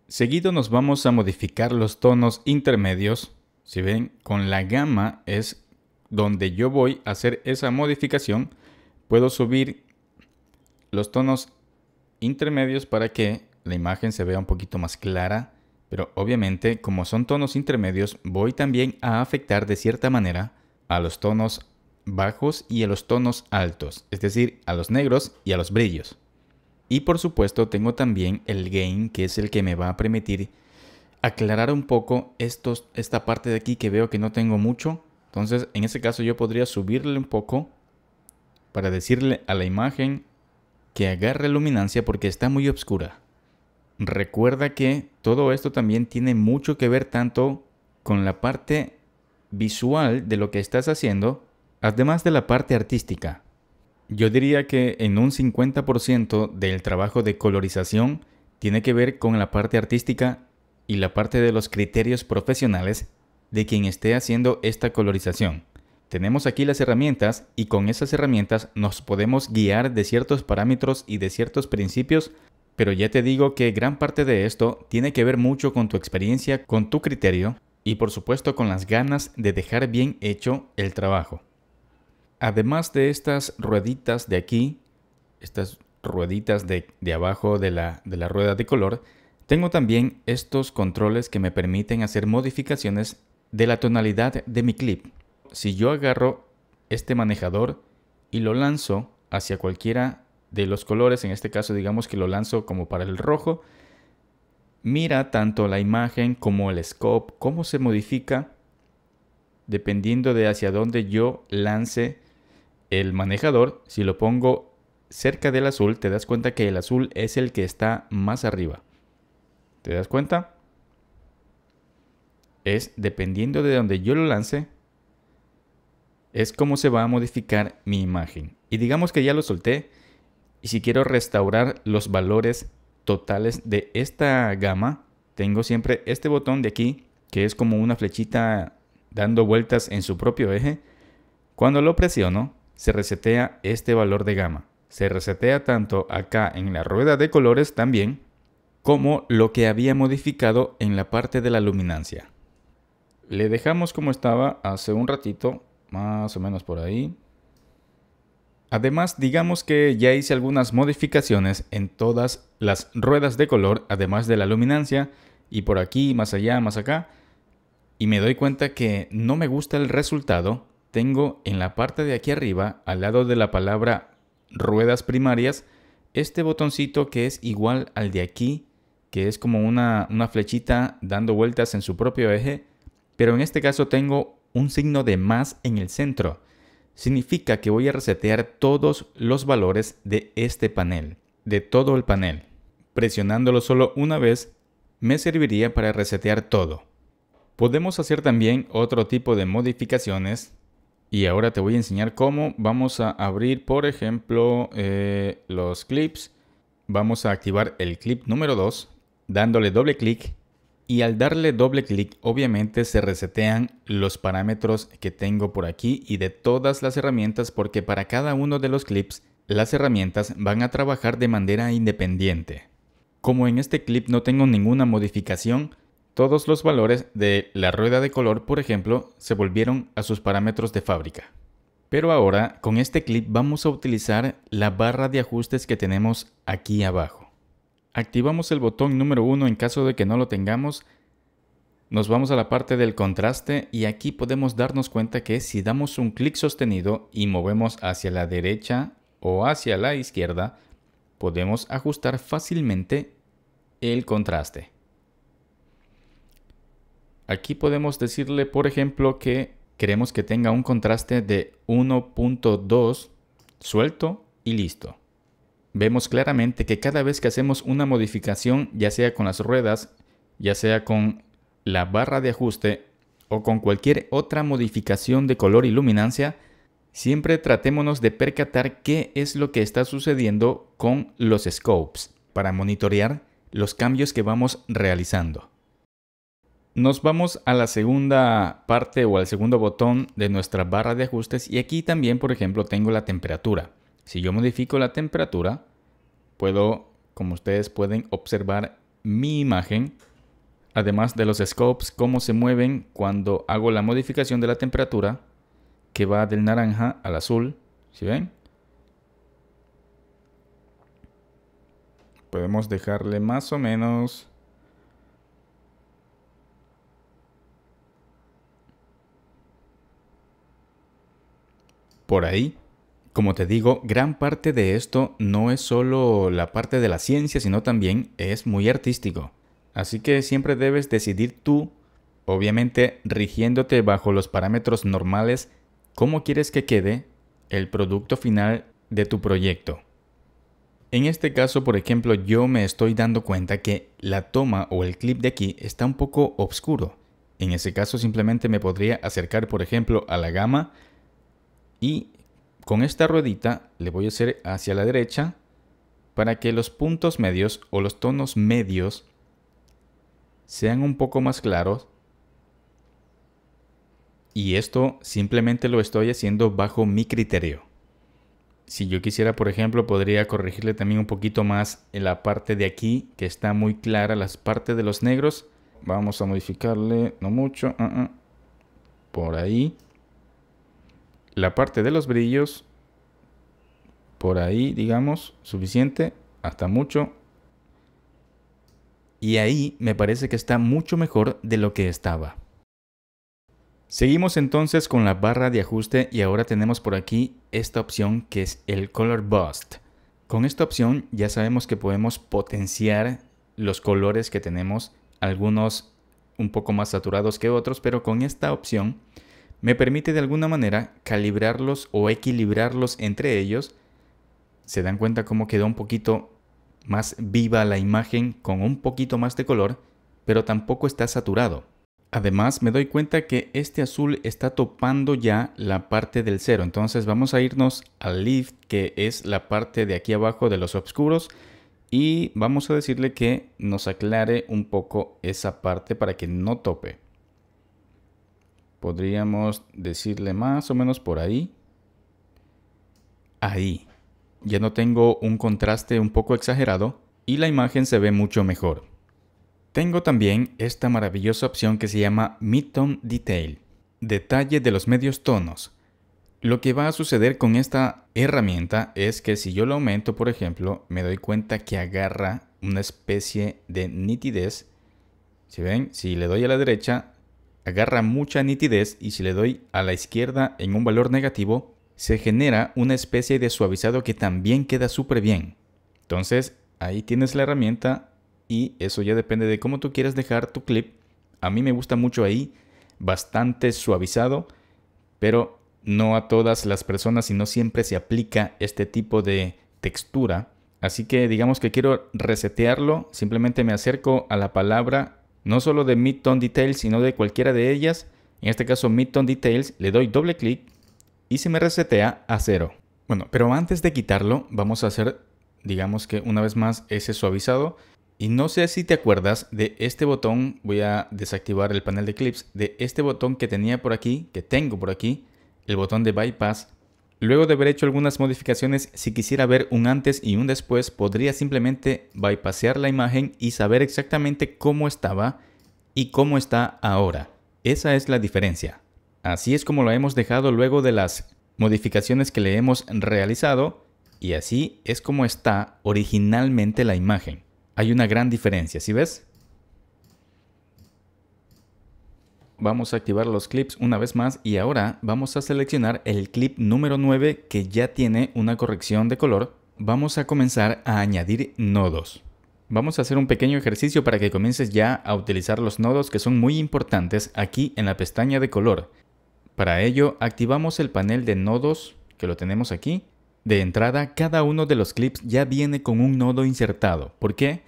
Seguido nos vamos a modificar los tonos intermedios. Si ven, con la gama es donde yo voy a hacer esa modificación. Puedo subir los tonos intermedios para que la imagen se vea un poquito más clara. Pero obviamente, como son tonos intermedios, voy también a afectar de cierta manera a los tonos bajos y a los tonos altos, es decir, a los negros y a los brillos. Y por supuesto tengo también el gain, que es el que me va a permitir aclarar un poco esta parte de aquí que veo que no tengo mucho. Entonces en ese caso yo podría subirle un poco para decirle a la imagen que agarre luminancia porque está muy oscura. Recuerda que todo esto también tiene mucho que ver tanto con la parte visual de lo que estás haciendo, además de la parte artística. Yo diría que en un 50% del trabajo de colorización tiene que ver con la parte artística y la parte de los criterios profesionales de quien esté haciendo esta colorización. Tenemos aquí las herramientas y con esas herramientas nos podemos guiar de ciertos parámetros y de ciertos principios, pero ya te digo que gran parte de esto tiene que ver mucho con tu experiencia, con tu criterio y por supuesto con las ganas de dejar bien hecho el trabajo. Además de estas rueditas de aquí, estas rueditas de abajo de la rueda de color, tengo también estos controles que me permiten hacer modificaciones de la tonalidad de mi clip. Si yo agarro este manejador y lo lanzo hacia cualquiera de los colores, en este caso digamos que lo lanzo como para el rojo, mira tanto la imagen como el scope, cómo se modifica dependiendo de hacia dónde yo lance el manejador. Si lo pongo cerca del azul, te das cuenta que el azul es el que está más arriba. ¿Te das cuenta? Es dependiendo de donde yo lo lance, es como se va a modificar mi imagen. Y digamos que ya lo solté. Y si quiero restaurar los valores totales de esta gama, tengo siempre este botón de aquí, que es como una flechita dando vueltas en su propio eje. Cuando lo presiono, se resetea este valor de gama. Se resetea tanto acá en la rueda de colores también, como lo que había modificado en la parte de la luminancia. Le dejamos como estaba hace un ratito, más o menos por ahí. Además, digamos que ya hice algunas modificaciones en todas las ruedas de color, además de la luminancia, y por aquí, más allá, más acá, y me doy cuenta que no me gusta el resultado. Tengo en la parte de aquí arriba, al lado de la palabra ruedas primarias, este botoncito que es igual al de aquí, que es como una flechita dando vueltas en su propio eje, pero en este caso tengo un signo de más en el centro. Significa que voy a resetear todos los valores de este panel, de todo el panel. Presionándolo solo una vez me serviría para resetear todo. Podemos hacer también otro tipo de modificaciones y ahora te voy a enseñar cómo. Vamos a abrir, por ejemplo, los clips. Vamos a activar el clip número 2 dándole doble clic. Y al darle doble clic, obviamente se resetean los parámetros que tengo por aquí y de todas las herramientas, porque para cada uno de los clips, las herramientas van a trabajar de manera independiente. Como en este clip no tengo ninguna modificación, todos los valores de la rueda de color, por ejemplo, se volvieron a sus parámetros de fábrica. Pero ahora, con este clip vamos a utilizar la barra de ajustes que tenemos aquí abajo. Activamos el botón número 1 en caso de que no lo tengamos. Nos vamos a la parte del contraste y aquí podemos darnos cuenta que si damos un clic sostenido y movemos hacia la derecha o hacia la izquierda, podemos ajustar fácilmente el contraste. Aquí podemos decirle, por ejemplo, que queremos que tenga un contraste de 1.2 suelto y listo. Vemos claramente que cada vez que hacemos una modificación, ya sea con las ruedas, ya sea con la barra de ajuste o con cualquier otra modificación de color y luminancia, siempre tratémonos de percatar qué es lo que está sucediendo con los scopes para monitorear los cambios que vamos realizando. Nos vamos a la segunda parte o al segundo botón de nuestra barra de ajustes y aquí también, por ejemplo, tengo la temperatura. Si yo modifico la temperatura, puedo, como ustedes pueden observar, mi imagen, además de los scopes, cómo se mueven cuando hago la modificación de la temperatura, que va del naranja al azul. ¿Sí ven? Podemos dejarle más o menos por ahí. Como te digo, gran parte de esto no es solo la parte de la ciencia, sino también es muy artístico. Así que siempre debes decidir tú, obviamente rigiéndote bajo los parámetros normales, cómo quieres que quede el producto final de tu proyecto. En este caso, por ejemplo, yo me estoy dando cuenta que la toma o el clip de aquí está un poco oscuro. En ese caso simplemente me podría acercar, por ejemplo, a la gama y con esta ruedita le voy a hacer hacia la derecha para que los puntos medios o los tonos medios sean un poco más claros. Y esto simplemente lo estoy haciendo bajo mi criterio. Si yo quisiera, por ejemplo, podría corregirle también un poquito más en la parte de aquí, que está muy clara, las partes de los negros. Vamos a modificarle, no mucho, por ahí. La parte de los brillos, por ahí, digamos, suficiente, hasta mucho. Y ahí me parece que está mucho mejor de lo que estaba. Seguimos entonces con la barra de ajuste y ahora tenemos por aquí esta opción que es el Color Boost. Con esta opción ya sabemos que podemos potenciar los colores que tenemos, algunos un poco más saturados que otros, pero con esta opción me permite de alguna manera calibrarlos o equilibrarlos entre ellos. Se dan cuenta cómo quedó un poquito más viva la imagen con un poquito más de color, pero tampoco está saturado. Además me doy cuenta que este azul está topando ya la parte del cero. Entonces vamos a irnos al lift, que es la parte de aquí abajo de los oscuros. Y vamos a decirle que nos aclare un poco esa parte para que no tope. Podríamos decirle más o menos por ahí. Ahí. Ya no tengo un contraste un poco exagerado y la imagen se ve mucho mejor. Tengo también esta maravillosa opción que se llama Midtone Detail, detalle de los medios tonos. Lo que va a suceder con esta herramienta es que si yo lo aumento, por ejemplo, me doy cuenta que agarra una especie de nitidez. Si ven, si le doy a la derecha, agarra mucha nitidez, y si le doy a la izquierda en un valor negativo, se genera una especie de suavizado que también queda súper bien. Entonces, ahí tienes la herramienta. Y eso ya depende de cómo tú quieras dejar tu clip. A mí me gusta mucho ahí, bastante suavizado, pero no a todas las personas y no siempre se aplica este tipo de textura. Así que digamos que quiero resetearlo, simplemente me acerco a la palabra, no solo de Midtone Details, sino de cualquiera de ellas. En este caso Midtone Details, le doy doble clic y se me resetea a 0. Bueno, pero antes de quitarlo, vamos a hacer, digamos que una vez más, ese suavizado. Y no sé si te acuerdas de este botón, voy a desactivar el panel de clips, de este botón que tenía por aquí, que tengo por aquí, el botón de bypass. Luego de haber hecho algunas modificaciones, si quisiera ver un antes y un después, podría simplemente bypassear la imagen y saber exactamente cómo estaba y cómo está ahora. Esa es la diferencia. Así es como lo hemos dejado luego de las modificaciones que le hemos realizado, y así es como está originalmente la imagen. Hay una gran diferencia, ¿sí ves? Vamos a activar los clips una vez más y ahora vamos a seleccionar el clip número 9 que ya tiene una corrección de color. Vamos a comenzar a añadir nodos. Vamos a hacer un pequeño ejercicio para que comiences ya a utilizar los nodos, que son muy importantes aquí en la pestaña de color. Para ello activamos el panel de nodos, que lo tenemos aquí. De entrada, cada uno de los clips ya viene con un nodo insertado. ¿Por qué?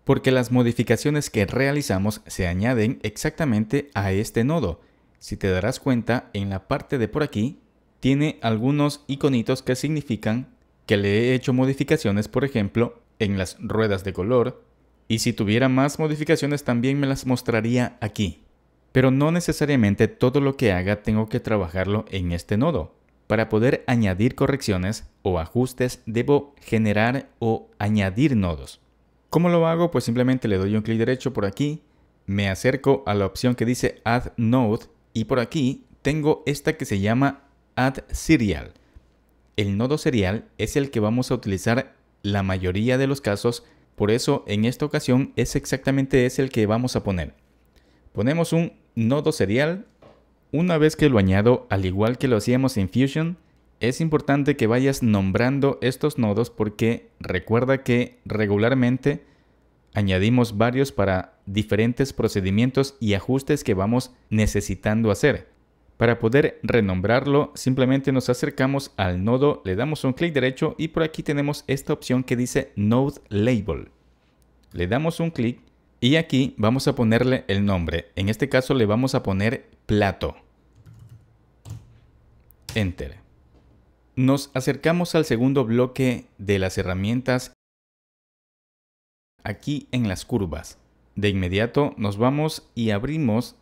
Porque las modificaciones que realizamos se añaden exactamente a este nodo. Si te darás cuenta, en la parte de por aquí, tiene algunos iconitos que significan que le he hecho modificaciones, por ejemplo, en las ruedas de color. Y si tuviera más modificaciones también me las mostraría aquí. Pero no necesariamente todo lo que haga tengo que trabajarlo en este nodo. Para poder añadir correcciones o ajustes, debo generar o añadir nodos. ¿Cómo lo hago? Pues simplemente le doy un clic derecho por aquí, me acerco a la opción que dice Add Node y por aquí tengo esta que se llama Add Serial. El nodo serial es el que vamos a utilizar la mayoría de los casos, por eso en esta ocasión es exactamente ese el que vamos a poner. Ponemos un nodo serial. Una vez que lo añado, al igual que lo hacíamos en Fusion, es importante que vayas nombrando estos nodos porque recuerda que regularmente añadimos varios para diferentes procedimientos y ajustes que vamos necesitando hacer. Para poder renombrarlo, simplemente nos acercamos al nodo, le damos un clic derecho y por aquí tenemos esta opción que dice Node Label. Le damos un clic y aquí vamos a ponerle el nombre. En este caso le vamos a poner plato. Enter. Nos acercamos al segundo bloque de las herramientas aquí en las curvas. De inmediato nos vamos y abrimos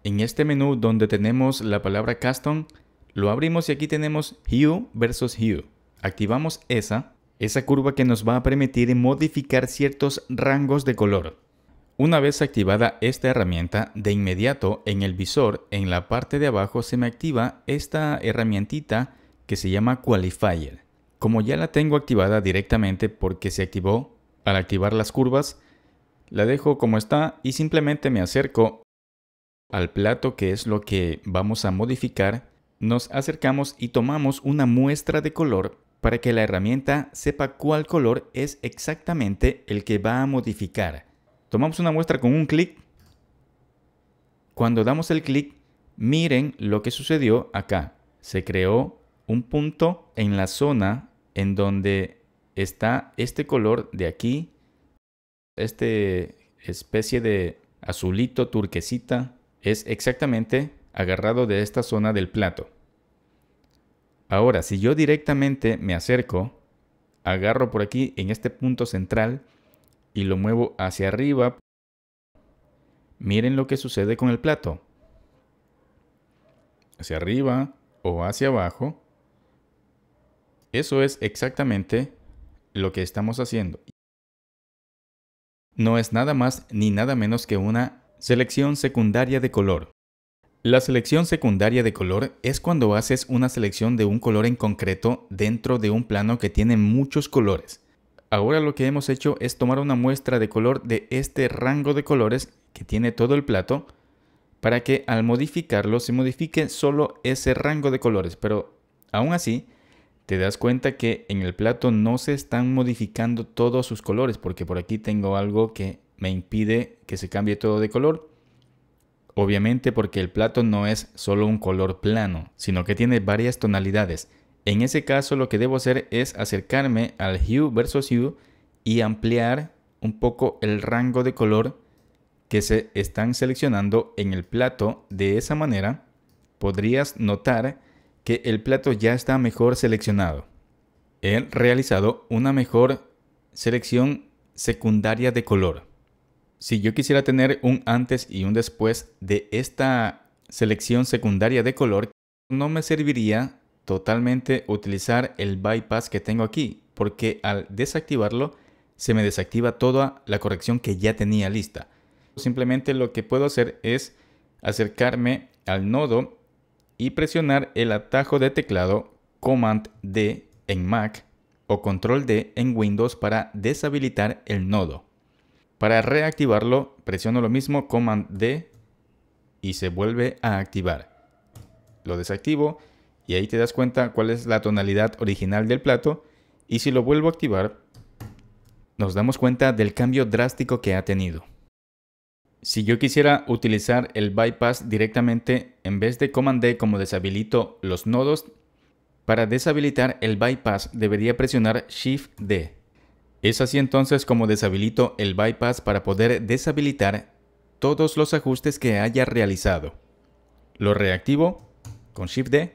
en este menú donde tenemos la palabra Custom. Lo abrimos y aquí tenemos Hue versus Hue. Activamos esa curva que nos va a permitir modificar ciertos rangos de color. Una vez activada esta herramienta, de inmediato en el visor, en la parte de abajo, se me activa esta herramientita que se llama Qualifier. Como ya la tengo activada directamente porque se activó al activar las curvas, la dejo como está y simplemente me acerco al plato, que es lo que vamos a modificar. Nos acercamos y tomamos una muestra de color para que la herramienta sepa cuál color es exactamente el que va a modificar. Tomamos una muestra con un clic. Cuando damos el clic, miren lo que sucedió acá. Se creó un punto en la zona en donde está este color de aquí, este especie de azulito turquesita, es exactamente agarrado de esta zona del plato. Ahora, si yo directamente me acerco, agarro por aquí en este punto central y lo muevo hacia arriba, miren lo que sucede con el plato. Hacia arriba o hacia abajo. Eso es exactamente lo que estamos haciendo. No es nada más ni nada menos que una selección secundaria de color. La selección secundaria de color es cuando haces una selección de un color en concreto dentro de un plano que tiene muchos colores. Ahora lo que hemos hecho es tomar una muestra de color de este rango de colores que tiene todo el plato para que al modificarlo se modifique solo ese rango de colores. Pero aún así te das cuenta que en el plato no se están modificando todos sus colores porque por aquí tengo algo que me impide que se cambie todo de color. Obviamente porque el plato no es solo un color plano, sino que tiene varias tonalidades. En ese caso lo que debo hacer es acercarme al Hue versus Hue y ampliar un poco el rango de color que se están seleccionando en el plato. De esa manera podrías notar que el plato ya está mejor seleccionado. He realizado una mejor selección secundaria de color. Si yo quisiera tener un antes y un después de esta selección secundaria de color, no me serviría totalmente utilizar el bypass que tengo aquí, porque al desactivarlo se me desactiva toda la corrección que ya tenía lista. Simplemente lo que puedo hacer es acercarme al nodo y presionar el atajo de teclado Command D en Mac o Control D en Windows para deshabilitar el nodo. Para reactivarlo, presiono lo mismo, Command D, y se vuelve a activar. Lo desactivo y ahí te das cuenta cuál es la tonalidad original del plato. Y si lo vuelvo a activar, nos damos cuenta del cambio drástico que ha tenido. Si yo quisiera utilizar el bypass directamente, en vez de Command D como deshabilito los nodos, para deshabilitar el bypass debería presionar Shift D. Es así entonces como deshabilito el bypass para poder deshabilitar todos los ajustes que haya realizado. Lo reactivo con Shift D.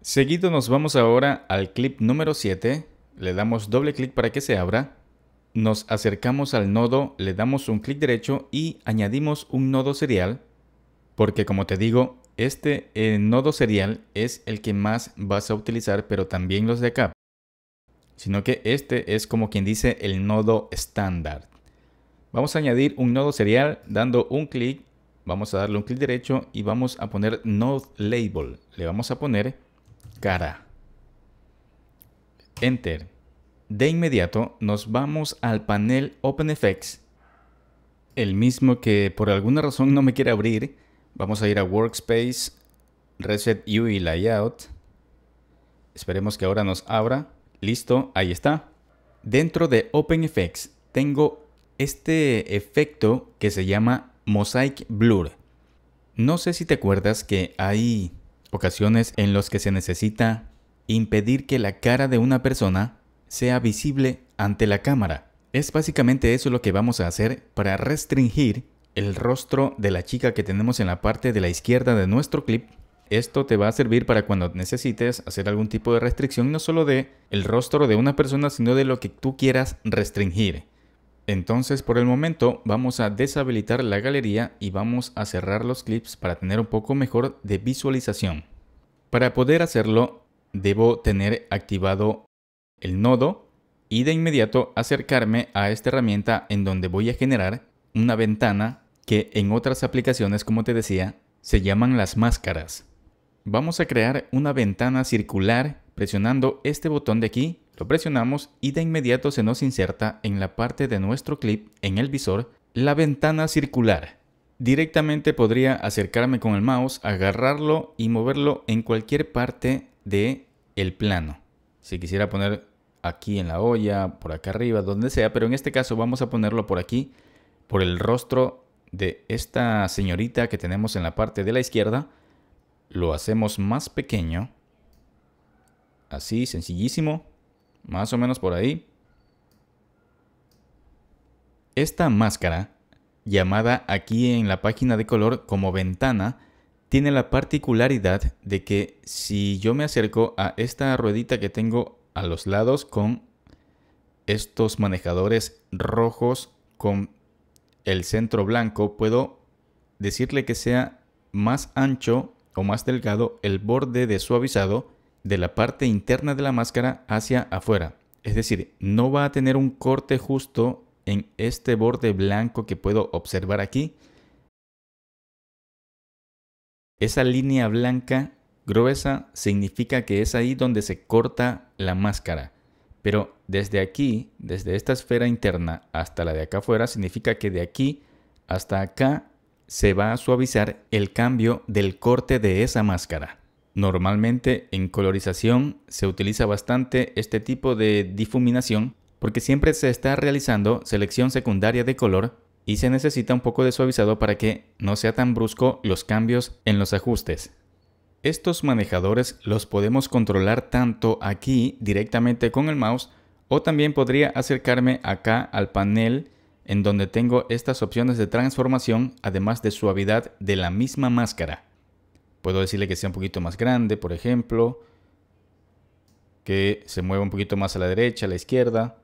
Seguido nos vamos ahora al clip número 7. Le damos doble clic para que se abra. Nos acercamos al nodo, le damos un clic derecho y añadimos un nodo serial. Porque como te digo, este nodo serial es el que más vas a utilizar, pero también los de acá. Sino que este es como quien dice el nodo estándar. Vamos a añadir un nodo serial dando un clic. Vamos a darle un clic derecho y vamos a poner Node Label. Le vamos a poner cara. Enter. De inmediato nos vamos al panel OpenFX. El mismo que por alguna razón no me quiere abrir. Vamos a ir a Workspace, Reset UI Layout. Esperemos que ahora nos abra. Listo, ahí está. Dentro de OpenFX tengo este efecto que se llama Mosaic Blur. No sé si te acuerdas que hay ocasiones en las que se necesita impedir que la cara de una persona sea visible ante la cámara. Es básicamente eso lo que vamos a hacer para restringir el rostro de la chica que tenemos en la parte de la izquierda de nuestro clip. Esto te va a servir para cuando necesites hacer algún tipo de restricción, no solo de el rostro de una persona, sino de lo que tú quieras restringir. Entonces, por el momento, vamos a deshabilitar la galería y vamos a cerrar los clips para tener un poco mejor de visualización. Para poder hacerlo, debo tener activado el nodo y de inmediato acercarme a esta herramienta en donde voy a generar una ventana que en otras aplicaciones, como te decía, se llaman las máscaras. Vamos a crear una ventana circular presionando este botón de aquí, lo presionamos y de inmediato se nos inserta en la parte de nuestro clip, en el visor, la ventana circular. Directamente podría acercarme con el mouse, agarrarlo y moverlo en cualquier parte del plano. Si quisiera poner aquí en la olla, por acá arriba, donde sea, pero en este caso vamos a ponerlo por aquí, por el rostro de esta señorita que tenemos en la parte de la izquierda. Lo hacemos más pequeño. Así, sencillísimo. Más o menos por ahí. Esta máscara, llamada aquí en la página de color como ventana, tiene la particularidad de que si yo me acerco a esta ruedita que tengo a los lados con estos manejadores rojos con el centro blanco, puedo decirle que sea más ancho o más delgado el borde de suavizado de la parte interna de la máscara hacia afuera. Es decir, no va a tener un corte justo en este borde blanco que puedo observar aquí. Esa línea blanca gruesa significa que es ahí donde se corta la máscara. Pero desde aquí, desde esta esfera interna hasta la de acá afuera, significa que de aquí hasta acá se va a suavizar el cambio del corte de esa máscara. Normalmente en colorización se utiliza bastante este tipo de difuminación porque siempre se está realizando selección secundaria de color y se necesita un poco de suavizado para que no sea tan brusco los cambios en los ajustes. Estos manejadores los podemos controlar tanto aquí directamente con el mouse o también podría acercarme acá al panel en donde tengo estas opciones de transformación además de suavidad de la misma máscara. Puedo decirle que sea un poquito más grande, por ejemplo, que se mueva un poquito más a la derecha, a la izquierda.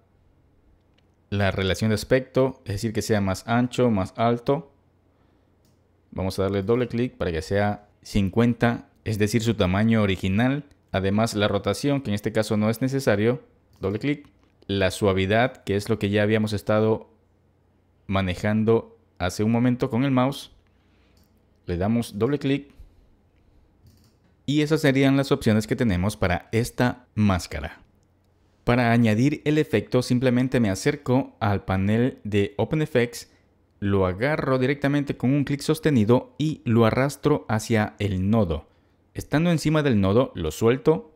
La relación de aspecto, es decir, que sea más ancho, más alto. Vamos a darle doble clic para que sea 50, es decir, su tamaño original. Además, la rotación, que en este caso no es necesario, doble clic. La suavidad, que es lo que ya habíamos estado manejando hace un momento con el mouse. Le damos doble clic. Y esas serían las opciones que tenemos para esta máscara. Para añadir el efecto, simplemente me acerco al panel de OpenFX, lo agarro directamente con un clic sostenido y lo arrastro hacia el nodo. Estando encima del nodo, lo suelto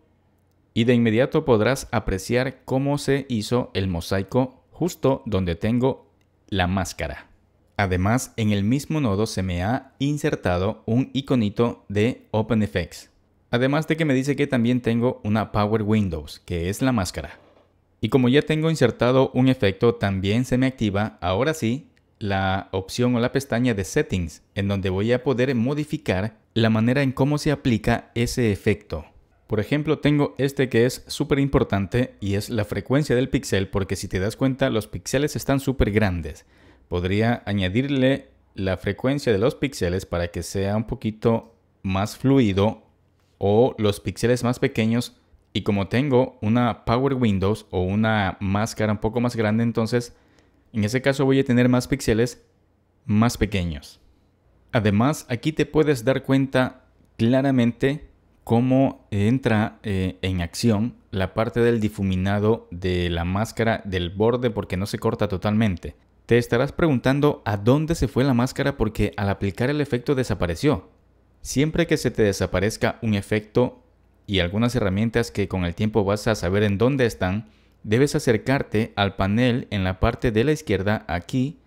y de inmediato podrás apreciar cómo se hizo el mosaico justo donde tengo la máscara. Además, en el mismo nodo se me ha insertado un iconito de OpenFX. Además de que me dice que también tengo una Power Windows, que es la máscara. Y como ya tengo insertado un efecto, también se me activa, ahora sí, la opción o la pestaña de Settings, en donde voy a poder modificar la manera en cómo se aplica ese efecto. Por ejemplo, tengo este que es súper importante y es la frecuencia del píxel, porque si te das cuenta, los píxeles están súper grandes. Podría añadirle la frecuencia de los píxeles para que sea un poquito más fluido o los píxeles más pequeños, y como tengo una Power Windows o una máscara un poco más grande, entonces en ese caso voy a tener más píxeles más pequeños. Además, aquí te puedes dar cuenta claramente cómo entra en acción la parte del difuminado de la máscara del borde porque no se corta totalmente. Te estarás preguntando a dónde se fue la máscara porque al aplicar el efecto desapareció. Siempre que se te desaparezca un efecto y algunas herramientas que con el tiempo vas a saber en dónde están, debes acercarte al panel en la parte de la izquierda aquí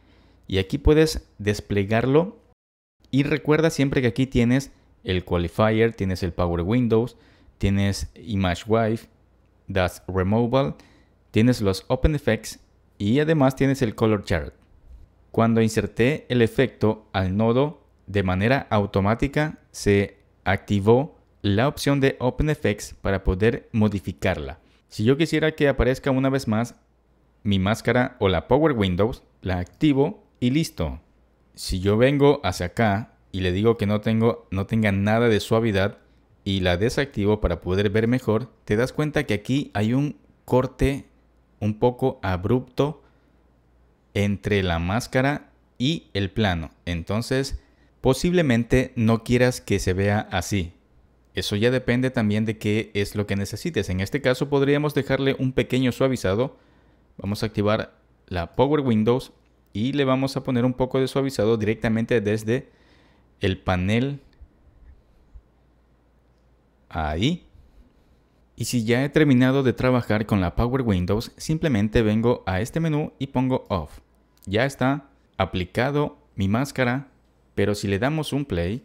y aquí puedes desplegarlo. Y recuerda siempre que aquí tienes el Qualifier, tienes el Power Windows, tienes Image Wipe, Das Removal, tienes los OpenFX y además tienes el Color Chart. Cuando inserté el efecto al nodo, de manera automática se activó la opción de OpenFX para poder modificarla. Si yo quisiera que aparezca una vez más mi máscara o la Power Windows, la activo y listo. Si yo vengo hacia acá y le digo que no tenga nada de suavidad y la desactivo para poder ver mejor, te das cuenta que aquí hay un corte un poco abrupto entre la máscara y el plano. Entonces, posiblemente no quieras que se vea así. Eso ya depende también de qué es lo que necesites. En este caso podríamos dejarle un pequeño suavizado. Vamos a activar la Power Windows y le vamos a poner un poco de suavizado directamente desde el panel. Ahí. Y si ya he terminado de trabajar con la Power Windows, simplemente vengo a este menú y pongo Off. Ya está aplicado mi máscara, pero si le damos un play,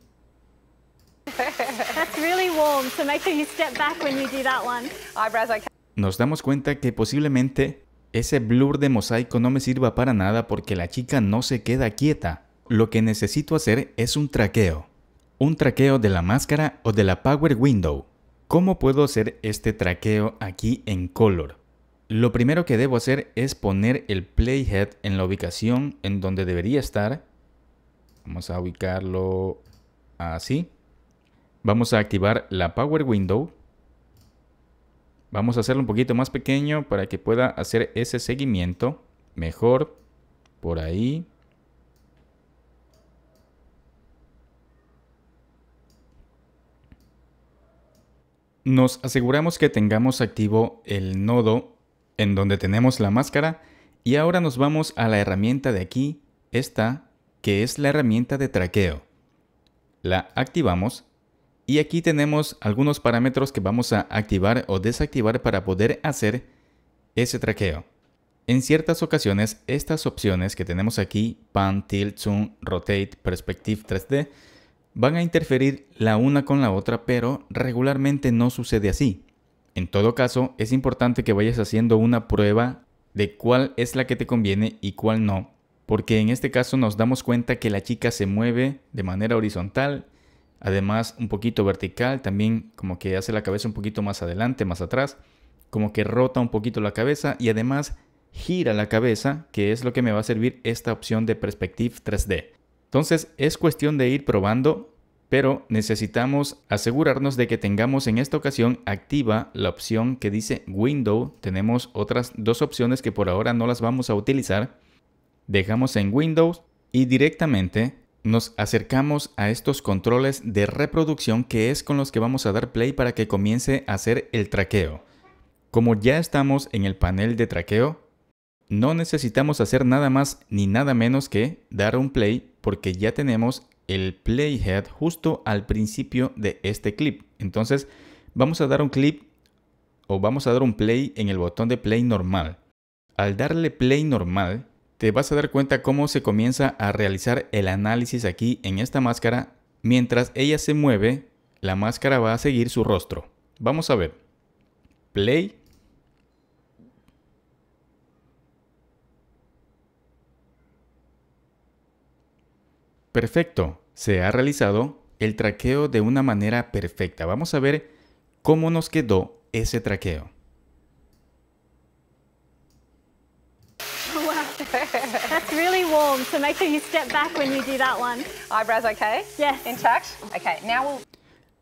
nos damos cuenta que posiblemente ese blur de mosaico no me sirva para nada porque la chica no se queda quieta. Lo que necesito hacer es un traqueo. Un traqueo de la máscara o de la Power Window. ¿Cómo puedo hacer este traqueo aquí en Color? Lo primero que debo hacer es poner el playhead en la ubicación en donde debería estar. Vamos a ubicarlo así. Vamos a activar la Power Window. Vamos a hacerlo un poquito más pequeño para que pueda hacer ese seguimiento mejor. Por ahí. Nos aseguramos que tengamos activo el nodo en donde tenemos la máscara. Y ahora nos vamos a la herramienta de aquí, esta, que es la herramienta de traqueo. La activamos. Y aquí tenemos algunos parámetros que vamos a activar o desactivar para poder hacer ese traqueo. En ciertas ocasiones, estas opciones que tenemos aquí, Pan, Tilt, Zoom, Rotate, Perspective 3D, van a interferir la una con la otra, pero regularmente no sucede así. En todo caso, es importante que vayas haciendo una prueba de cuál es la que te conviene y cuál no, porque en este caso nos damos cuenta que la chica se mueve de manera horizontal, además un poquito vertical, también como que hace la cabeza un poquito más adelante, más atrás, como que rota un poquito la cabeza y además gira la cabeza, que es lo que me va a servir esta opción de Perspective 3D. Entonces es cuestión de ir probando, pero necesitamos asegurarnos de que tengamos en esta ocasión activa la opción que dice Window. Tenemos otras dos opciones que por ahora no las vamos a utilizar. Dejamos en Windows y directamente nos acercamos a estos controles de reproducción que es con los que vamos a dar play para que comience a hacer el traqueo. Como ya estamos en el panel de traqueo, no necesitamos hacer nada más ni nada menos que dar un play porque ya tenemos el playhead justo al principio de este clip. Entonces vamos a dar un clip o vamos a dar un play en el botón de play normal. Al darle play normal, te vas a dar cuenta cómo se comienza a realizar el análisis aquí en esta máscara. Mientras ella se mueve, la máscara va a seguir su rostro. Vamos a ver. Play. Perfecto. Se ha realizado el traqueo de una manera perfecta. Vamos a ver cómo nos quedó ese traqueo. That's really warm, so make sure you step back when you do that one. Eyebrows okay? Yes. Intact? Okay, now we'll...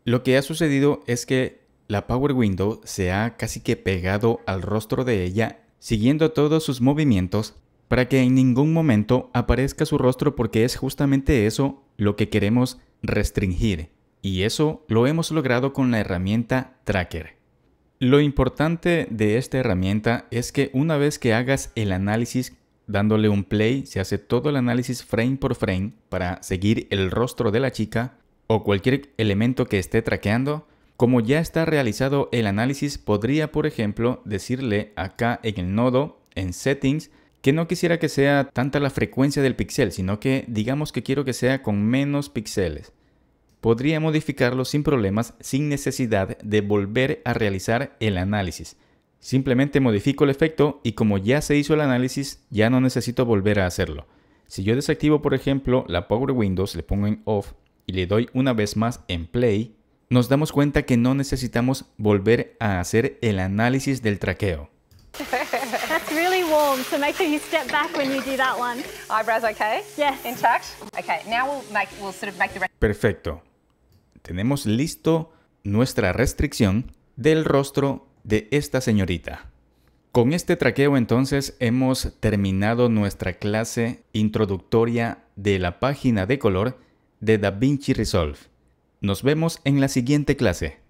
Lo que ha sucedido es que la Power Window se ha casi que pegado al rostro de ella, siguiendo todos sus movimientos para que en ningún momento aparezca su rostro, porque es justamente eso lo que queremos restringir. Y eso lo hemos logrado con la herramienta Tracker. Lo importante de esta herramienta es que una vez que hagas el análisis dándole un play, se hace todo el análisis frame por frame para seguir el rostro de la chica o cualquier elemento que esté traqueando. Como ya está realizado el análisis, podría, por ejemplo, decirle acá en el nodo, en Settings, que no quisiera que sea tanta la frecuencia del píxel, sino que digamos que quiero que sea con menos píxeles. Podría modificarlo sin problemas, sin necesidad de volver a realizar el análisis. Simplemente modifico el efecto y como ya se hizo el análisis, ya no necesito volver a hacerlo. Si yo desactivo, por ejemplo, la Power Windows, le pongo en Off y le doy una vez más en Play, nos damos cuenta que no necesitamos volver a hacer el análisis del traqueo. That's really warm, so make sure you step back when you do that one. Eyebrows okay? Yes. Intact? Okay, now we'll sort of make the... Perfecto. Tenemos listo nuestra restricción del rostro de esta señorita. Con este traqueo entonces hemos terminado nuestra clase introductoria de la página de color de DaVinci Resolve. Nos vemos en la siguiente clase.